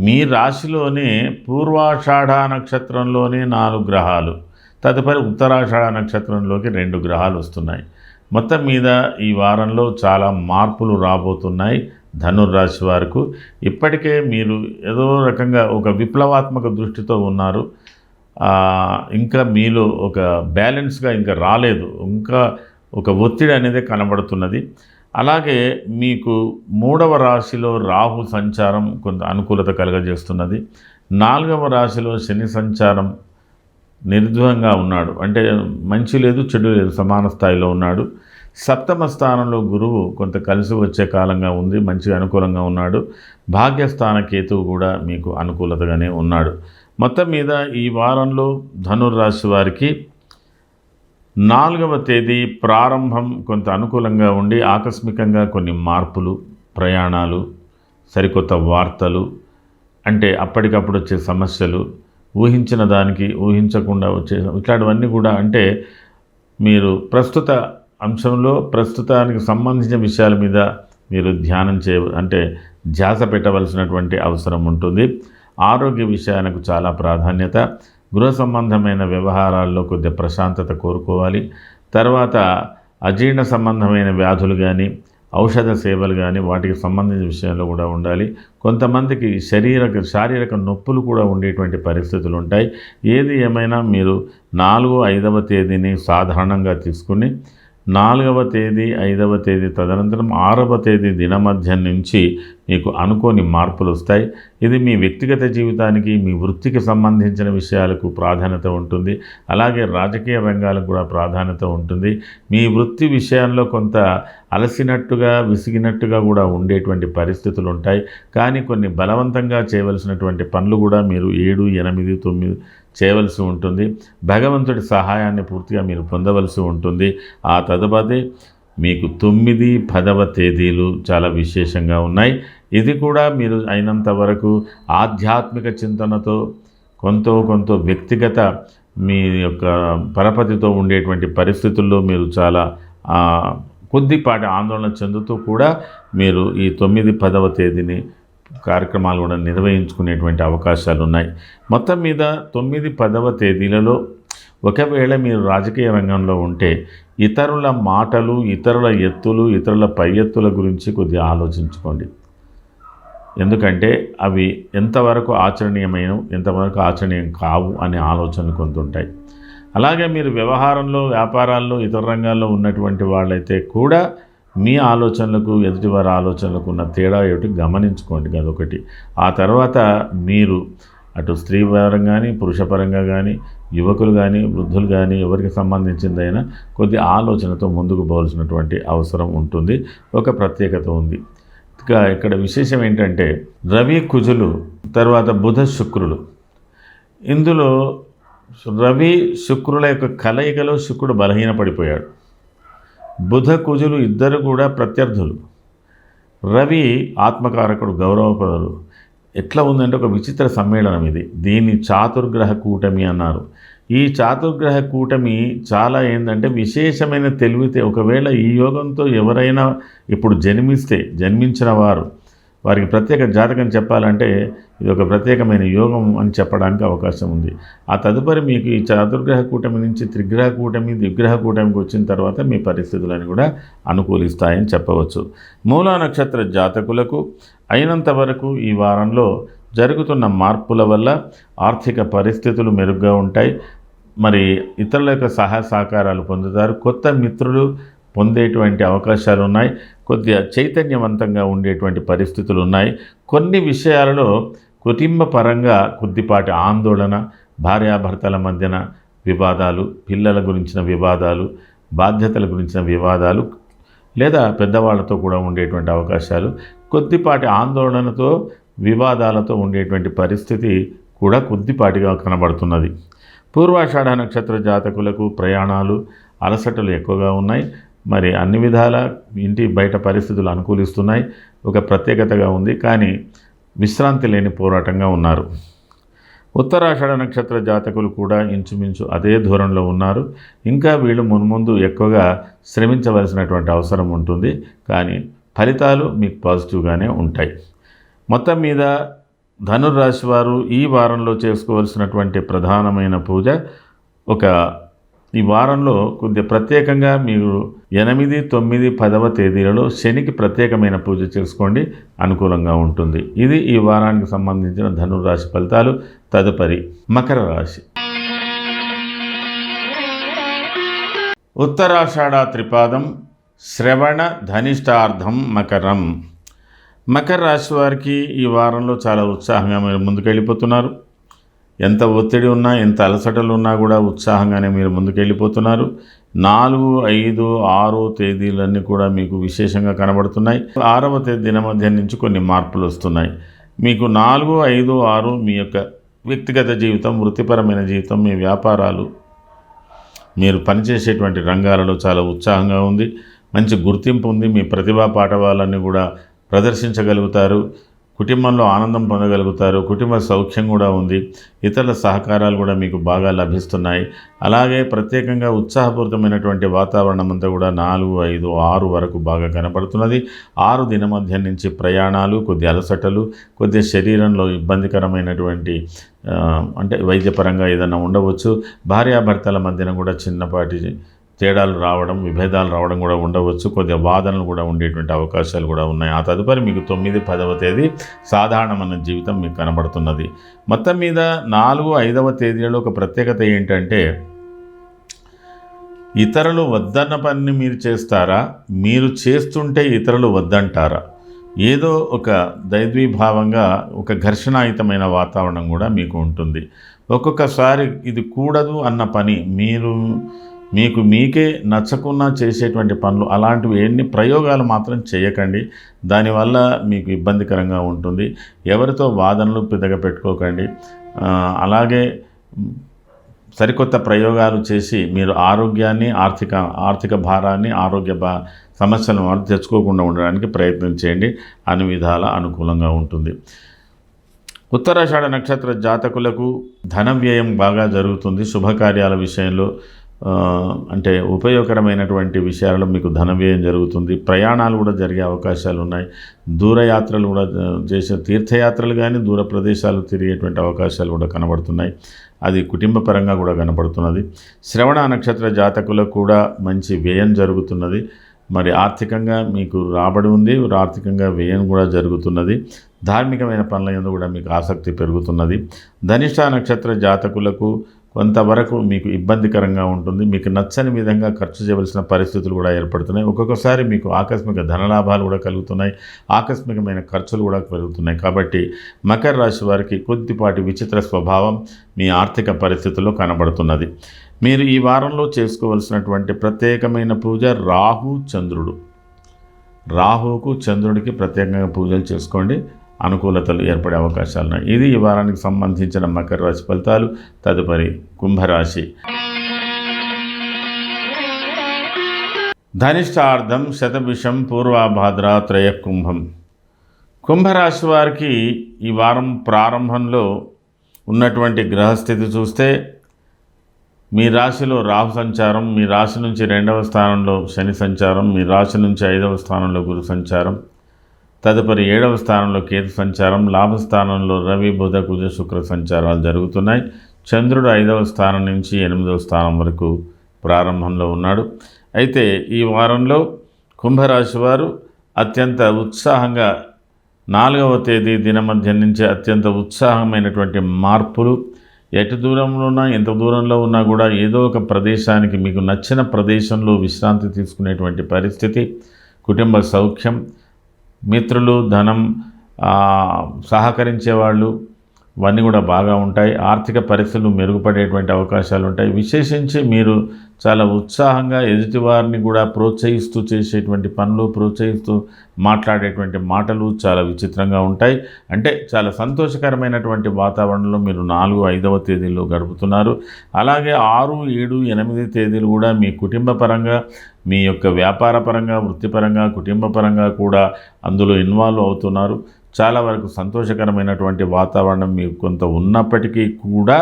మీ రాశిలోనే పూర్వాషాఢ నక్షత్రంలోనే 4 గ్రహాలు, తదుపరి ఉత్తరాషాఢ నక్షత్రంలోకి 2 గ్రహాలు వస్తున్నాయి. మొత్తం మీద ఈ వారంలో చాలా మార్పులు రాబోతున్నాయి ధనుర్రాశి వారికి. ఇప్పటికే మీరు ఏదో రకంగా ఒక విప్లవాత్మక దృష్టితో ఉన్నారు. ఇంకా మీలో ఒక బ్యాలెన్స్గా ఇంకా రాలేదు, ఇంకా ఒక ఒత్తిడి అనేది కనబడుతున్నది. అలాగే మీకు 3వ రాశిలో రాహు సంచారం కొంత అనుకూలత కలుగజేస్తున్నది. 4వ రాశిలో శని సంచారం నిర్ద్వంగా ఉన్నాడు, అంటే మంచి లేదు చెడు లేదు, సమాన స్థాయిలో ఉన్నాడు. 7వ స్థానంలో గురువు కొంత కలిసి వచ్చే కాలంగా ఉంది, మంచిగా అనుకూలంగా ఉన్నాడు. భాగ్యస్థాన కేతువు కూడా మీకు అనుకూలతగానే ఉన్నాడు. మొత్తం మీద ఈ వారంలో ధనుర్రాశి వారికి 4వ తేదీ ప్రారంభం కొంత అనుకూలంగా ఉండి ఆకస్మికంగా కొన్ని మార్పులు, ప్రయాణాలు, సరికొత్త వార్తలు, అంటే అప్పటికప్పుడు వచ్చే సమస్యలు, ఊహించిన దానికి ఊహించకుండా వచ్చే ఇట్లాంటివన్నీ కూడా, అంటే మీరు ప్రస్తుత అంశంలో ప్రస్తుతానికి సంబంధించిన విషయాల మీద మీరు ధ్యాస పెట్టవలసినటువంటి అవసరం ఉంటుంది. ఆరోగ్య విషయానికి చాలా ప్రాధాన్యత. గృహ సంబంధమైన వ్యవహారాల్లో కొద్దిగా ప్రశాంతత కోరుకోవాలి. తర్వాత అజీర్ణ సంబంధమైన వ్యాధులు కానీ, ఔషధ సేవలు కానీ వాటికి సంబంధించిన విషయంలో కూడా ఉండాలి. కొంతమందికి శారీరక నొప్పులు కూడా ఉండేటువంటి పరిస్థితులు ఉంటాయి. ఏది ఏమైనా మీరు 4, 5వ తేదీని సాధారణంగా తీసుకుని 4వ తేదీ, 5వ తేదీ తదనంతరం 6వ తేదీ దినమధ్యం నుంచి మీకు అనుకోని మార్పులు వస్తాయి. ఇది మీ వ్యక్తిగత జీవితానికి, మీ వృత్తికి సంబంధించిన విషయాలకు ప్రాధాన్యత ఉంటుంది. అలాగే రాజకీయ రంగాలకు కూడా ప్రాధాన్యత ఉంటుంది. మీ వృత్తి విషయంలో కొంత అలసినట్టుగా, విసిగినట్టుగా కూడా ఉండేటువంటి పరిస్థితులు ఉంటాయి. కానీ కొన్ని బలవంతంగా చేయవలసినటువంటి పనులు కూడా మీరు 7, 8, 9 చేయవలసి ఉంటుంది. భగవంతుడి సహాయాన్ని పూర్తిగా మీరు పొందవలసి ఉంటుంది. ఆ తదుపరి మీకు 9, 10వ తేదీలు చాలా విశేషంగా ఉన్నాయి. ఇది కూడా మీరు అయినంత వరకు ఆధ్యాత్మిక చింతనతో కొంత వ్యక్తిగత మీ యొక్క పరపతితో ఉండేటువంటి పరిస్థితుల్లో మీరు చాలా కొద్దిపాటి ఆందోళన చెందుతూ కూడా మీరు ఈ 9, 10వ తేదీని కార్యక్రమాలు కూడా నిర్వహించుకునేటువంటి అవకాశాలు ఉన్నాయి. మొత్తం మీద 9, 10వ తేదీలలో ఒకవేళ మీరు రాజకీయ రంగంలో ఉంటే ఇతరుల మాటలు, ఇతరుల ఎత్తులు, ఇతరుల పై ఎత్తుల గురించి కొద్దిగా ఆలోచించుకోండి. ఎందుకంటే అవి ఎంతవరకు ఆచరణీయమైన, ఎంతవరకు ఆచరణీయం కావు అనే ఆలోచనలు కొంత ఉంటాయి. అలాగే మీరు వ్యవహారంలో, వ్యాపారాల్లో, ఇతర రంగాల్లో ఉన్నటువంటి వాళ్ళైతే కూడా మీ ఆలోచనలకు, ఎదుటివారి ఆలోచనలకు ఉన్న తేడా ఏమిటి గమనించుకోండి. అదొకటి. ఆ తర్వాత మీరు అటు స్త్రీ పరంగా కానీ పురుష పరంగా కానీ యువకులు కానీ వృద్ధులు కానీ ఎవరికి సంబంధించిందైనా కొద్ది ఆలోచనతో ముందుకు పోవాల్సినటువంటి అవసరం ఉంటుంది. ఒక ప్రత్యేకత ఉంది. ఇంకా ఇక్కడ విశేషం ఏంటంటే రవి కుజులు తర్వాత బుధ శుక్రులు, ఇందులో రవి శుక్రుల యొక్క కలయికలో శుక్రుడు బలహీనపడిపోయాడు. బుధ కుజులు ఇద్దరు కూడా ప్రత్యర్థులు. రవి ఆత్మకారకుడు, గౌరవపరుడు. ఎట్లా ఉందంటే ఒక విచిత్ర సమ్మేళనం ఇది. దీన్ని చాతుర్గ్రహ కూటమి అన్నారు. ఈ చాతుర్గ్రహ కూటమి చాలా ఏంటంటే విశేషమైన తెలివితే, ఒకవేళ ఈ యోగంతో ఎవరైనా ఇప్పుడు జన్మించిన వారికి ప్రత్యేక జాతకం చెప్పాలంటే ఇది ఒక ప్రత్యేకమైన యోగం అని చెప్పడానికి అవకాశం ఉంది. ఆ తదుపరి మీకు ఈ చతుర్గ్రహ కూటమి నుంచి త్రిగ్రహ కూటమి, ద్విగ్రహ కూటమికి వచ్చిన తర్వాత మీ పరిస్థితులను కూడా అనుకూలిస్తాయని చెప్పవచ్చు. మూలా నక్షత్ర జాతకులకు అయినంత వరకు ఈ వారంలో జరుగుతున్న మార్పుల వల్ల ఆర్థిక పరిస్థితులు మెరుగ్గా ఉంటాయి. మరి ఇతరుల యొక్క సహాయ సహకారాలు పొందుతారు. కొత్త మిత్రులు పొందేటువంటి అవకాశాలు ఉన్నాయి. కొద్దిగా చైతన్యవంతంగా ఉండేటువంటి పరిస్థితులు ఉన్నాయి. కొన్ని విషయాలలో కుటుంబ పరంగా కొద్దిపాటి ఆందోళన, భార్యాభర్తల మధ్యన వివాదాలు, పిల్లల గురించిన వివాదాలు, బాధ్యతల గురించిన వివాదాలు, లేదా పెద్దవాళ్లతో కూడా ఉండేటువంటి అవకాశాలు, కొద్దిపాటి ఆందోళనతో వివాదాలతో ఉండేటువంటి పరిస్థితి కూడా కొద్దిపాటిగా కనబడుతున్నది. పూర్వాషాఢ నక్షత్ర జాతకులకు ప్రయాణాలు, అలసటలు ఎక్కువగా ఉన్నాయి. మరి అన్ని విధాల ఇంటి బయట పరిస్థితులు అనుకూలిస్తున్నాయి. ఒక ప్రత్యేకతగా ఉంది. కానీ విశ్రాంతి లేని పోరాటంగా ఉన్నారు. ఉత్తరాషాఢ నక్షత్ర జాతకులు కూడా ఇంచుమించు అదే ధోరణిలో ఉన్నారు. ఇంకా వీళ్ళు మున్ముందు ఎక్కువగా శ్రమించవలసినటువంటి అవసరం ఉంటుంది. కానీ ఫలితాలు మీకు పాజిటివ్గానే ఉంటాయి. మొత్తం మీద ధనుర్రాశి వారు ఈ వారంలో చేసుకోవాల్సినటువంటి ప్రధానమైన పూజ, ఈ వారంలో కొద్దిగా ప్రత్యేకంగా మీరు 8, 9, 10వ తేదీలలో శనికి ప్రత్యేకమైన పూజ చేసుకోండి, అనుకూలంగా ఉంటుంది. ఇది ఈ వారానికి సంబంధించిన ధనుర్రాశి ఫలితాలు. తదుపరి మకర రాశి. ఉత్తరాషాఢ త్రిపాదం, శ్రవణ ధనిష్టార్థం మకరం. మకర రాశి వారికి ఈ వారంలో చాలా ఉత్సాహంగా మీరు ముందుకెళ్ళిపోతున్నారు. ఎంత ఒత్తిడి ఉన్నా, ఎంత అలసటలు ఉన్నా కూడా ఉత్సాహంగానే మీరు ముందుకెళ్ళిపోతున్నారు. 4, 5, 6 తేదీలన్నీ కూడా మీకు విశేషంగా కనబడుతున్నాయి. 6వ తేదీ దినమధ్యం నుంచి కొన్ని మార్పులు వస్తున్నాయి. మీకు 4, 5, 6 మీ యొక్క వ్యక్తిగత జీవితం, వృత్తిపరమైన జీవితం, మీ వ్యాపారాలు, మీరు పనిచేసేటువంటి రంగాలలో చాలా ఉత్సాహంగా ఉంది. మంచి గుర్తింపు ఉంది. మీ ప్రతిభా పాఠవాలన్నీ కూడా ప్రదర్శించగలుగుతారు. కుటుంబంలో ఆనందం పొందగలుగుతారు. కుటుంబ సౌఖ్యం కూడా ఉంది. ఇతరుల సహకారాలు కూడా మీకు బాగా లభిస్తున్నాయి. అలాగే ప్రత్యేకంగా ఉత్సాహపూరితమైనటువంటి వాతావరణం అంతా కూడా 4, 5, 6 వరకు బాగా కనపడుతున్నది. 6 దినమధ్యం నుంచి ప్రయాణాలు, కొద్ది అలసటలు, కొద్ది శరీరంలో ఇబ్బందికరమైనటువంటి అంటే వైద్యపరంగా ఏదైనా ఉండవచ్చు. భార్యాభర్తల మధ్యన కూడా చిన్నపాటి తేడాలు రావడం, విభేదాలు రావడం కూడా ఉండవచ్చు. కొద్దిగా వాదనలు కూడా ఉండేటువంటి అవకాశాలు కూడా ఉన్నాయి. ఆ తదుపరి మీకు 9, 10వ తేదీ సాధారణమైన జీవితం మీకు కనబడుతున్నది. మొత్తం మీద 4, 5వ తేదీలలో ఒక ప్రత్యేకత ఏంటంటే, ఇతరులు వద్దన్న పని మీరు చేస్తారా, మీరు చేస్తుంటే ఇతరులు వద్దంటారా? ఏదో ఒక దైవీభావంగా ఒక ఘర్షణాయుతమైన వాతావరణం కూడా మీకు ఉంటుంది. ఒక్కొక్కసారి ఇది కూడదు అన్న పని మీకు మీకే నచ్చకున్నా చేసేటువంటి పనులు, అలాంటివి ఎన్ని ప్రయోగాలు మాత్రం చేయకండి. దానివల్ల మీకు ఇబ్బందికరంగా ఉంటుంది. ఎవరితో వాదనలు పెద్దగా పెట్టుకోకండి. అలాగే సరికొత్త ప్రయోగాలు చేసి మీరు ఆరోగ్యాన్ని, ఆర్థిక భారాన్ని, సమస్యలను తెచ్చుకోకుండా ఉండడానికి ప్రయత్నం చేయండి. అన్ని విధాల అనుకూలంగా ఉంటుంది. ఉత్తరాషాఢ నక్షత్ర జాతకులకు ధన వ్యయం బాగా జరుగుతుంది. శుభకార్యాల విషయంలో అంటే ఉపయోగకరమైనటువంటి విషయాలలో మీకు ధన వ్యయం జరుగుతుంది. ప్రయాణాలు కూడా జరిగే అవకాశాలు ఉన్నాయి. దూరయాత్రలు కూడా తీర్థయాత్రలు కానీ దూర ప్రదేశాలు తిరిగేటువంటి అవకాశాలు కూడా కనబడుతున్నాయి. అది కుటుంబ పరంగా కూడా కనబడుతున్నది. శ్రవణ నక్షత్ర జాతకులకు కూడా మంచి వ్యయం జరుగుతున్నది. మరి ఆర్థికంగా మీకు రాబడి ఉంది, ఆర్థికంగా వ్యయం కూడా జరుగుతున్నది. ధార్మికమైన పనుల యందు కూడా మీకు ఆసక్తి పెరుగుతున్నది. ధనిష్ట నక్షత్ర జాతకులకు కొంతవరకు మీకు ఇబ్బందికరంగా ఉంటుంది. మీకు నచ్చని విధంగా ఖర్చు చేయవలసిన పరిస్థితులు కూడా ఏర్పడుతున్నాయి. ఒక్కొక్కసారి మీకు ఆకస్మిక ధనలాభాలు కూడా కలుగుతున్నాయి, ఆకస్మికమైన ఖర్చులు కూడా పెరుగుతున్నాయి. కాబట్టి మకర రాశి వారికి కొద్దిపాటి విచిత్ర స్వభావం మీ ఆర్థిక పరిస్థితుల్లో కనబడుతున్నది. మీరు ఈ వారంలో చేసుకోవలసినటువంటి ప్రత్యేకమైన పూజ రాహు చంద్రుడు. రాహువుకు చంద్రుడికి ప్రత్యేకంగా పూజలు చేసుకోండి, అనుకూలతలు ఏర్పడే అవకాశాలు ఉన్నాయి. ఇది ఈ వారానికి సంబంధించిన మకర రాశి ఫలితాలు. తదుపరి కుంభరాశి. ధనిష్టార్థం శతభిషం పూర్వాభాద్ర త్రయ కుంభం. కుంభరాశి వారికి ఈ వారం ప్రారంభంలో ఉన్నటువంటి గ్రహస్థితి చూస్తే మీ రాశిలో రాహు సంచారం, మీ రాశి నుంచి 2వ స్థానంలో శని సంచారం, మీ రాశి నుంచి 5వ స్థానంలో గురు సంచారం, తదుపరి 7వ స్థానంలో కేతు సంచారం, లాభస్థానంలో రవి బుధ కుజ శుక్ర సంచారాలు జరుగుతున్నాయి. చంద్రుడు 5వ స్థానం నుంచి 8వ స్థానం వరకు ప్రారంభంలో ఉన్నాడు. అయితే ఈ వారంలో కుంభరాశి వారు అత్యంత ఉత్సాహంగా 4వ తేదీ దినమధ్యం నుంచి అత్యంత ఉత్సాహమైనటువంటి మార్పులు, ఎటు దూరంలో ఉన్నా ఎంత దూరంలో ఉన్నా కూడా ఏదో ఒక ప్రదేశానికి మీకు నచ్చిన ప్రదేశంలో విశ్రాంతి తీసుకునేటువంటి పరిస్థితి, కుటుంబ సౌఖ్యం, మిత్రులు, ధనం, సహకరించేవాళ్ళు ఇవన్నీ కూడా బాగా ఉంటాయి. ఆర్థిక పరిస్థితులు మెరుగుపడేటువంటి అవకాశాలు ఉంటాయి. విశేషించి మీరు చాలా ఉత్సాహంగా ఎదుటివారిని కూడా ప్రోత్సహిస్తూ చేసేటువంటి పనులు, ప్రోత్సహిస్తూ మాట్లాడేటువంటి మాటలు చాలా విచిత్రంగా ఉంటాయి. అంటే చాలా సంతోషకరమైనటువంటి వాతావరణంలో మీరు 4, 5వ తేదీల్లో గడుపుతున్నారు. అలాగే 6, 7, 8 తేదీలు కూడా మీ కుటుంబ పరంగా, మీ యొక్క వ్యాపార పరంగా, వృత్తిపరంగా, కుటుంబ పరంగా కూడా అందులో ఇన్వాల్వ్ అవుతున్నారు. చాలా వరకు సంతోషకరమైనటువంటి వాతావరణం మీకు కొంత ఉన్నప్పటికీ కూడా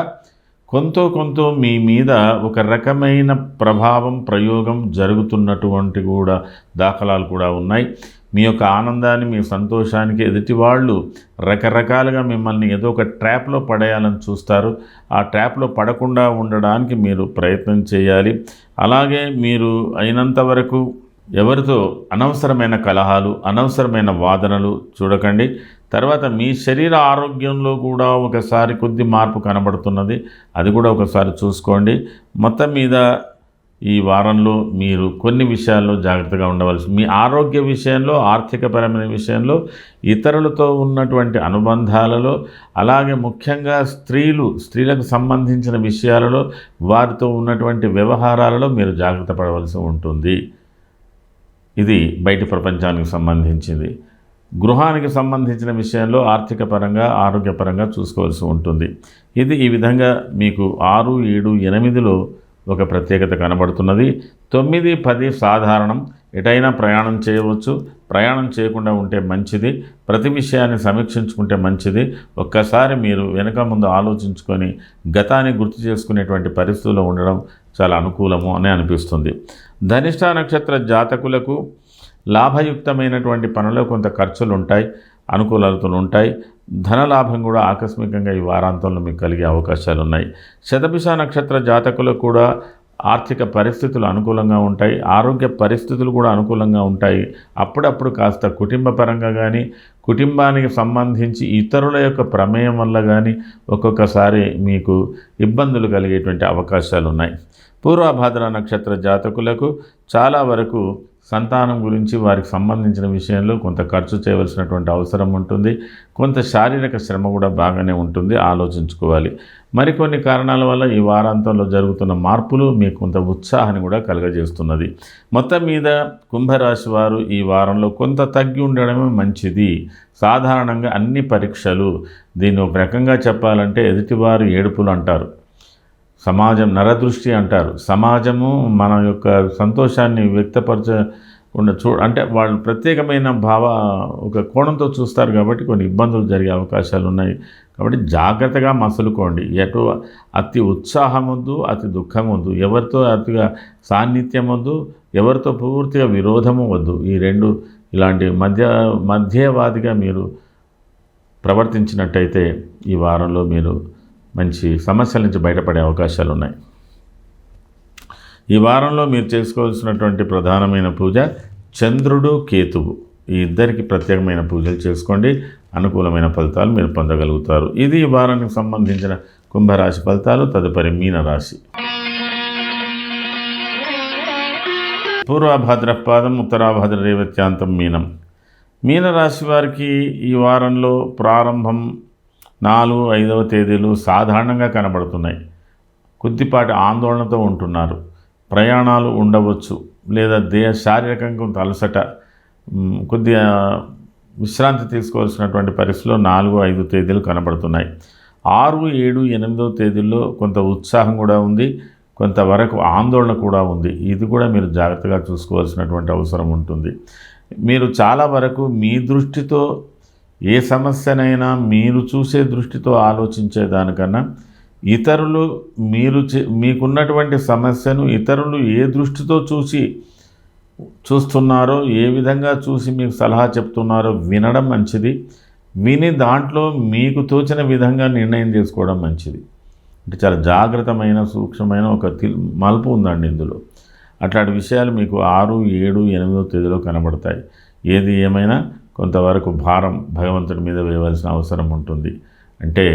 కొంత మీ మీద ఒక రకమైన ప్రభావం, ప్రయోగం జరుగుతున్నటువంటి కూడా దాఖలాలు కూడా ఉన్నాయి. మీ యొక్క ఆనందాన్ని, మీ సంతోషానికి ఎదుటి వాళ్ళు రకరకాలుగా మిమ్మల్ని ఏదో ఒక ట్రాప్లో పడేయాలని చూస్తారు. ఆ ట్రాప్లో పడకుండా ఉండడానికి మీరు ప్రయత్నం చేయాలి. అలాగే మీరు అయినంత వరకు ఎవరితో అనవసరమైన కలహాలు, అనవసరమైన వాదనలు చూడకండి. తర్వాత మీ శరీర ఆరోగ్యంలో కూడా ఒకసారి కొద్ది మార్పు కనబడుతున్నది, అది కూడా ఒకసారి చూసుకోండి. మొత్తం మీద ఈ వారంలో మీరు కొన్ని విషయాల్లో జాగ్రత్తగా ఉండవలసి, మీ ఆరోగ్య విషయంలో, ఆర్థికపరమైన విషయంలో, ఇతరులతో ఉన్నటువంటి అనుబంధాలలో, అలాగే ముఖ్యంగా స్త్రీలకు సంబంధించిన విషయాలలో, వారితో ఉన్నటువంటి వ్యవహారాలలో మీరు జాగ్రత్త పడవలసి ఉంటుంది. ఇది బయటి ప్రపంచానికి సంబంధించింది. గృహానికి సంబంధించిన విషయంలో ఆర్థిక పరంగా, ఆరోగ్యపరంగా చూసుకోవాల్సి ఉంటుంది. ఇది ఈ విధంగా మీకు 6, 7, 8లో ఒక ప్రత్యేకత కనబడుతున్నది. 9, 10 సాధారణం, ఎటైనా ప్రయాణం చేయవచ్చు. ప్రయాణం చేయకుండా ఉంటే మంచిది. ప్రతి విషయాన్ని సమీక్షించుకుంటే మంచిది. ఒక్కసారి మీరు వెనక ముందు ఆలోచించుకొని గతాన్ని గుర్తు చేసుకునేటువంటి పరిస్థితుల్లో ఉండడం చాలా అనుకూలము అని అనిపిస్తుంది. ధనిష్ట నక్షత్ర జాతకులకు లాభయుక్తమైనటువంటి పనుల్లో కొంత ఖర్చులు ఉంటాయి, అనుకూలతలు ఉంటాయి. ధనలాభం కూడా ఆకస్మికంగా ఈ వారాంతంలో మీకు కలిగే అవకాశాలు ఉన్నాయి. శతభిష నక్షత్ర జాతకులకు కూడా ఆర్థిక పరిస్థితులు అనుకూలంగా ఉంటాయి, ఆరోగ్య పరిస్థితులు కూడా అనుకూలంగా ఉంటాయి. అప్పుడప్పుడు కాస్త కుటుంబ పరంగా కానీ, కుటుంబానికి సంబంధించి ఇతరుల యొక్క ప్రమేయం వల్ల కానీ ఒక్కొక్కసారి మీకు ఇబ్బందులు కలిగేటువంటి అవకాశాలు ఉన్నాయి. పూర్వభాద్ర నక్షత్ర జాతకులకు చాలా వరకు సంతానం గురించి, వారికి సంబంధించిన విషయంలో కొంత ఖర్చు చేయవలసినటువంటి అవసరం ఉంటుంది. కొంత శారీరక శ్రమ కూడా బాగానే ఉంటుంది, ఆలోచించుకోవాలి. మరికొన్ని కారణాల వల్ల ఈ వారాంతంలో జరుగుతున్న మార్పులు మీకు కొంత ఉత్సాహాన్ని కూడా కలుగజేస్తున్నది. మొత్తం మీద కుంభరాశి వారు ఈ వారంలో కొంత తగ్గి ఉండడమే మంచిది. సాధారణంగా అన్ని పరీక్షలు, దీన్ని ఒక రకంగా చెప్పాలంటే ఎదుటివారు ఏడుపులు అంటారు, సమాజం నరదృష్టి అంటారు. సమాజము మన యొక్క సంతోషాన్ని వ్యక్తపరచకుండా అంటే వాళ్ళు ప్రత్యేకమైన ఒక కోణంతో చూస్తారు కాబట్టి కొన్ని ఇబ్బందులు జరిగే అవకాశాలు ఉన్నాయి. కాబట్టి జాగ్రత్తగా మసులుకోండి. అతి ఉత్సాహం వద్దు, అతి దుఃఖం వద్దు, ఎవరితో అతిగా సాన్నిధ్యం వద్దు, ఎవరితో పూర్తిగా విరోధము వద్దు. ఈ రెండు ఇలాంటి మధ్యవాదిగా మీరు ప్రవర్తించినట్టయితే ఈ వారంలో మీరు మంచి సమస్యల నుంచి బయటపడే అవకాశాలు ఉన్నాయి. ఈ వారంలో మీరు చేసుకోవాల్సినటువంటి ప్రధానమైన పూజ చంద్రుడు, కేతువు, ఈ ఇద్దరికి ప్రత్యేకమైన పూజలు చేసుకోండి. అనుకూలమైన ఫలితాలు మీరు పొందగలుగుతారు. ఇది ఈ వారానికి సంబంధించిన కుంభరాశి ఫలితాలు. తదుపరి మీనరాశి. పూర్వభాద్రపాదం ఉత్తరాభాద్ర రేవత్యాంతం మీనం. మీనరాశి వారికి ఈ వారంలో ప్రారంభం 4, 5వ తేదీలు సాధారణంగా కనబడుతున్నాయి. కొద్దిపాటి ఆందోళనతో ఉంటున్నారు. ప్రయాణాలు ఉండవచ్చు, లేదా శారీరకంగా కొంత అలసట, కొద్దిగా విశ్రాంతి తీసుకోవాల్సినటువంటి పరిస్థితిలో 4, 5 తేదీలు కనబడుతున్నాయి. 6, 7, 8వ తేదీల్లో కొంత ఉత్సాహం కూడా ఉంది, కొంతవరకు ఆందోళన కూడా ఉంది. ఇది కూడా మీరు జాగ్రత్తగా చూసుకోవాల్సినటువంటి అవసరం ఉంటుంది. మీరు చాలా వరకు మీ దృష్టితో ఏ సమస్యనైనా మీరు చూసే దృష్టితో ఆలోచించేదానికన్నా ఇతరులు మీకున్నటువంటి సమస్యను ఇతరులు ఏ దృష్టితో చూస్తున్నారో, ఏ విధంగా చూసి మీకు సలహా చెప్తున్నారో వినడం మంచిది. విని దాంట్లో మీకు తోచిన విధంగా నిర్ణయం చేసుకోవడం మంచిది. అంటే చాలా జాగ్రత్తమైన సూక్ష్మమైన ఒక మలుపు ఉందండి ఇందులో. అట్లాంటి విషయాలు మీకు 6, 7, 8వ తేదీలో కనబడతాయి. ఏది ఏమైనా కొంతవరకు భారం భగవంతుడి మీద వేయవలసిన అవసరం ఉంటుంది. అంటే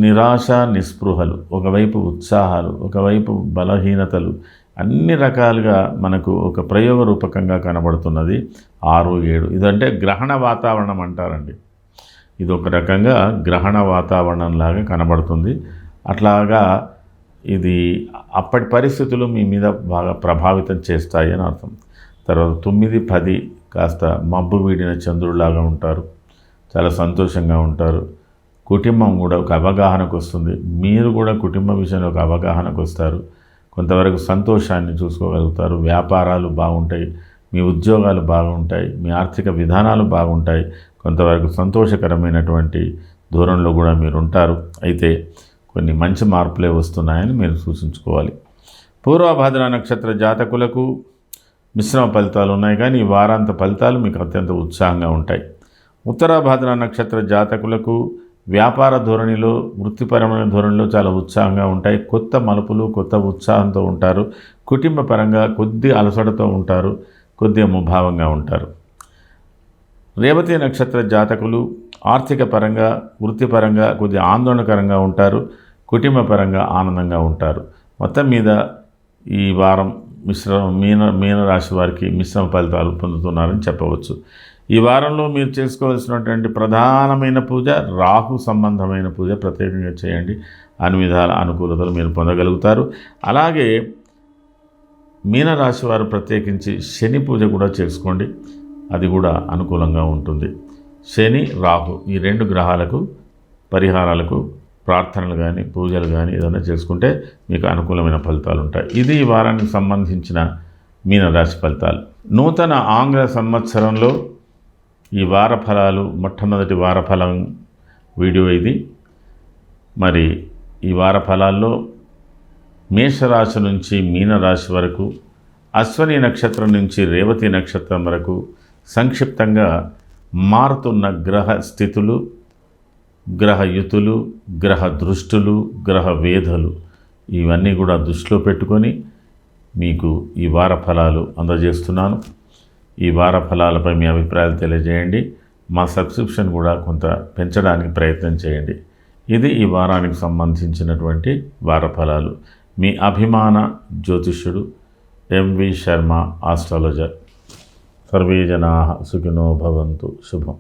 నిరాశ, నిస్పృహలు, ఒకవైపు ఉత్సాహాలు, ఒకవైపు బలహీనతలు, అన్ని రకాలుగా మనకు ఒక ప్రయోగ రూపకంగా కనబడుతున్నది 6, 7. ఇదంటే గ్రహణ వాతావరణం అంటారండి. ఇది ఒక రకంగా గ్రహణ వాతావరణంలాగా కనబడుతుంది. అట్లాగా ఇది అప్పటి పరిస్థితులు మీ మీద బాగా ప్రభావితం చేస్తాయి అని అర్థం. తర్వాత 9, 10 కాస్త మబ్బు వీడిన చంద్రుడిలాగా ఉంటారు. చాలా సంతోషంగా ఉంటారు. కుటుంబం కూడా ఒక అవగాహనకు వస్తుంది. మీరు కూడా కుటుంబ విషయంలో ఒక అవగాహనకు వస్తారు. కొంతవరకు సంతోషాన్ని చూసుకోగలుగుతారు. వ్యాపారాలు బాగుంటాయి, మీ ఉద్యోగాలు బాగుంటాయి, మీ ఆర్థిక విధానాలు బాగుంటాయి. కొంతవరకు సంతోషకరమైనటువంటి దూరంలో కూడా మీరు ఉంటారు. అయితే కొన్ని మంచి మార్పులే వస్తున్నాయని మీరు సూచించుకోవాలి. పూర్వభాద్ర నక్షత్ర జాతకులకు మిశ్రమ ఫలితాలు ఉన్నాయి, కానీ ఈ వారాంత ఫలితాలు మీకు అత్యంత ఉత్సాహంగా ఉంటాయి. ఉత్తరాభాద్ర నక్షత్ర జాతకులకు వ్యాపార ధోరణిలో, వృత్తిపరమైన ధోరణిలో చాలా ఉత్సాహంగా ఉంటాయి. కొత్త మలుపులు, కొత్త ఉత్సాహంతో ఉంటారు. కుటుంబ పరంగా కొద్ది అలసటతో ఉంటారు, కొద్దిగా ముభావంగా ఉంటారు. రేవతి నక్షత్ర జాతకులు ఆర్థిక పరంగా, వృత్తిపరంగా కొద్దిగా ఆందోళనకరంగా ఉంటారు. కుటుంబ పరంగా ఆనందంగా ఉంటారు. మొత్తం మీద ఈ వారం మీనరాశి వారికి మిశ్రమ ఫలితాలు పొందుతున్నారని చెప్పవచ్చు. ఈ వారంలో మీరు చేసుకోవాల్సినటువంటి ప్రధానమైన పూజ రాహు సంబంధమైన పూజ ప్రత్యేకంగా చేయండి. అన్ని విధాల అనుకూలతలు మీరు పొందగలుగుతారు. అలాగే మీనరాశి వారు ప్రత్యేకించి శని పూజ కూడా చేసుకోండి. అది కూడా అనుకూలంగా ఉంటుంది. శని, రాహు ఈ 2 గ్రహాలకు పరిహారాలకు ప్రార్థనలు కానీ, పూజలు కానీ ఏదైనా చేసుకుంటే మీకు అనుకూలమైన ఫలితాలు ఉంటాయి. ఇది ఈ వారానికి సంబంధించిన మీనరాశి ఫలితాలు. నూతన ఆంగ్ల సంవత్సరంలో ఈ వార ఫలాలు, మొట్టమొదటి వార ఫలం వీడియో ఇది. మరి ఈ వార ఫలాల్లో మేషరాశి నుంచి మీనరాశి వరకు, అశ్వని నక్షత్రం నుంచి రేవతి నక్షత్రం వరకు సంక్షిప్తంగా మారుతున్న గ్రహ స్థితులు, గ్రహయుతులు, గ్రహ దృష్టులు, గ్రహ వేధలు ఇవన్నీ కూడా దృష్టిలో పెట్టుకొని మీకు ఈ వార ఫలాలు అందజేస్తున్నాను. ఈ వార ఫలాలపై మీ అభిప్రాయాలు తెలియజేయండి. మా సబ్స్క్రిప్షన్ కూడా కొంత పెంచడానికి ప్రయత్నం చేయండి. ఇది ఈ వారానికి సంబంధించినటువంటి వార ఫలాలు. మీ అభిమాన జ్యోతిష్యుడు ఎంవి శర్మ, ఆస్ట్రాలజర్. సర్వే జనాః సుఖినో భవంతు. శుభం.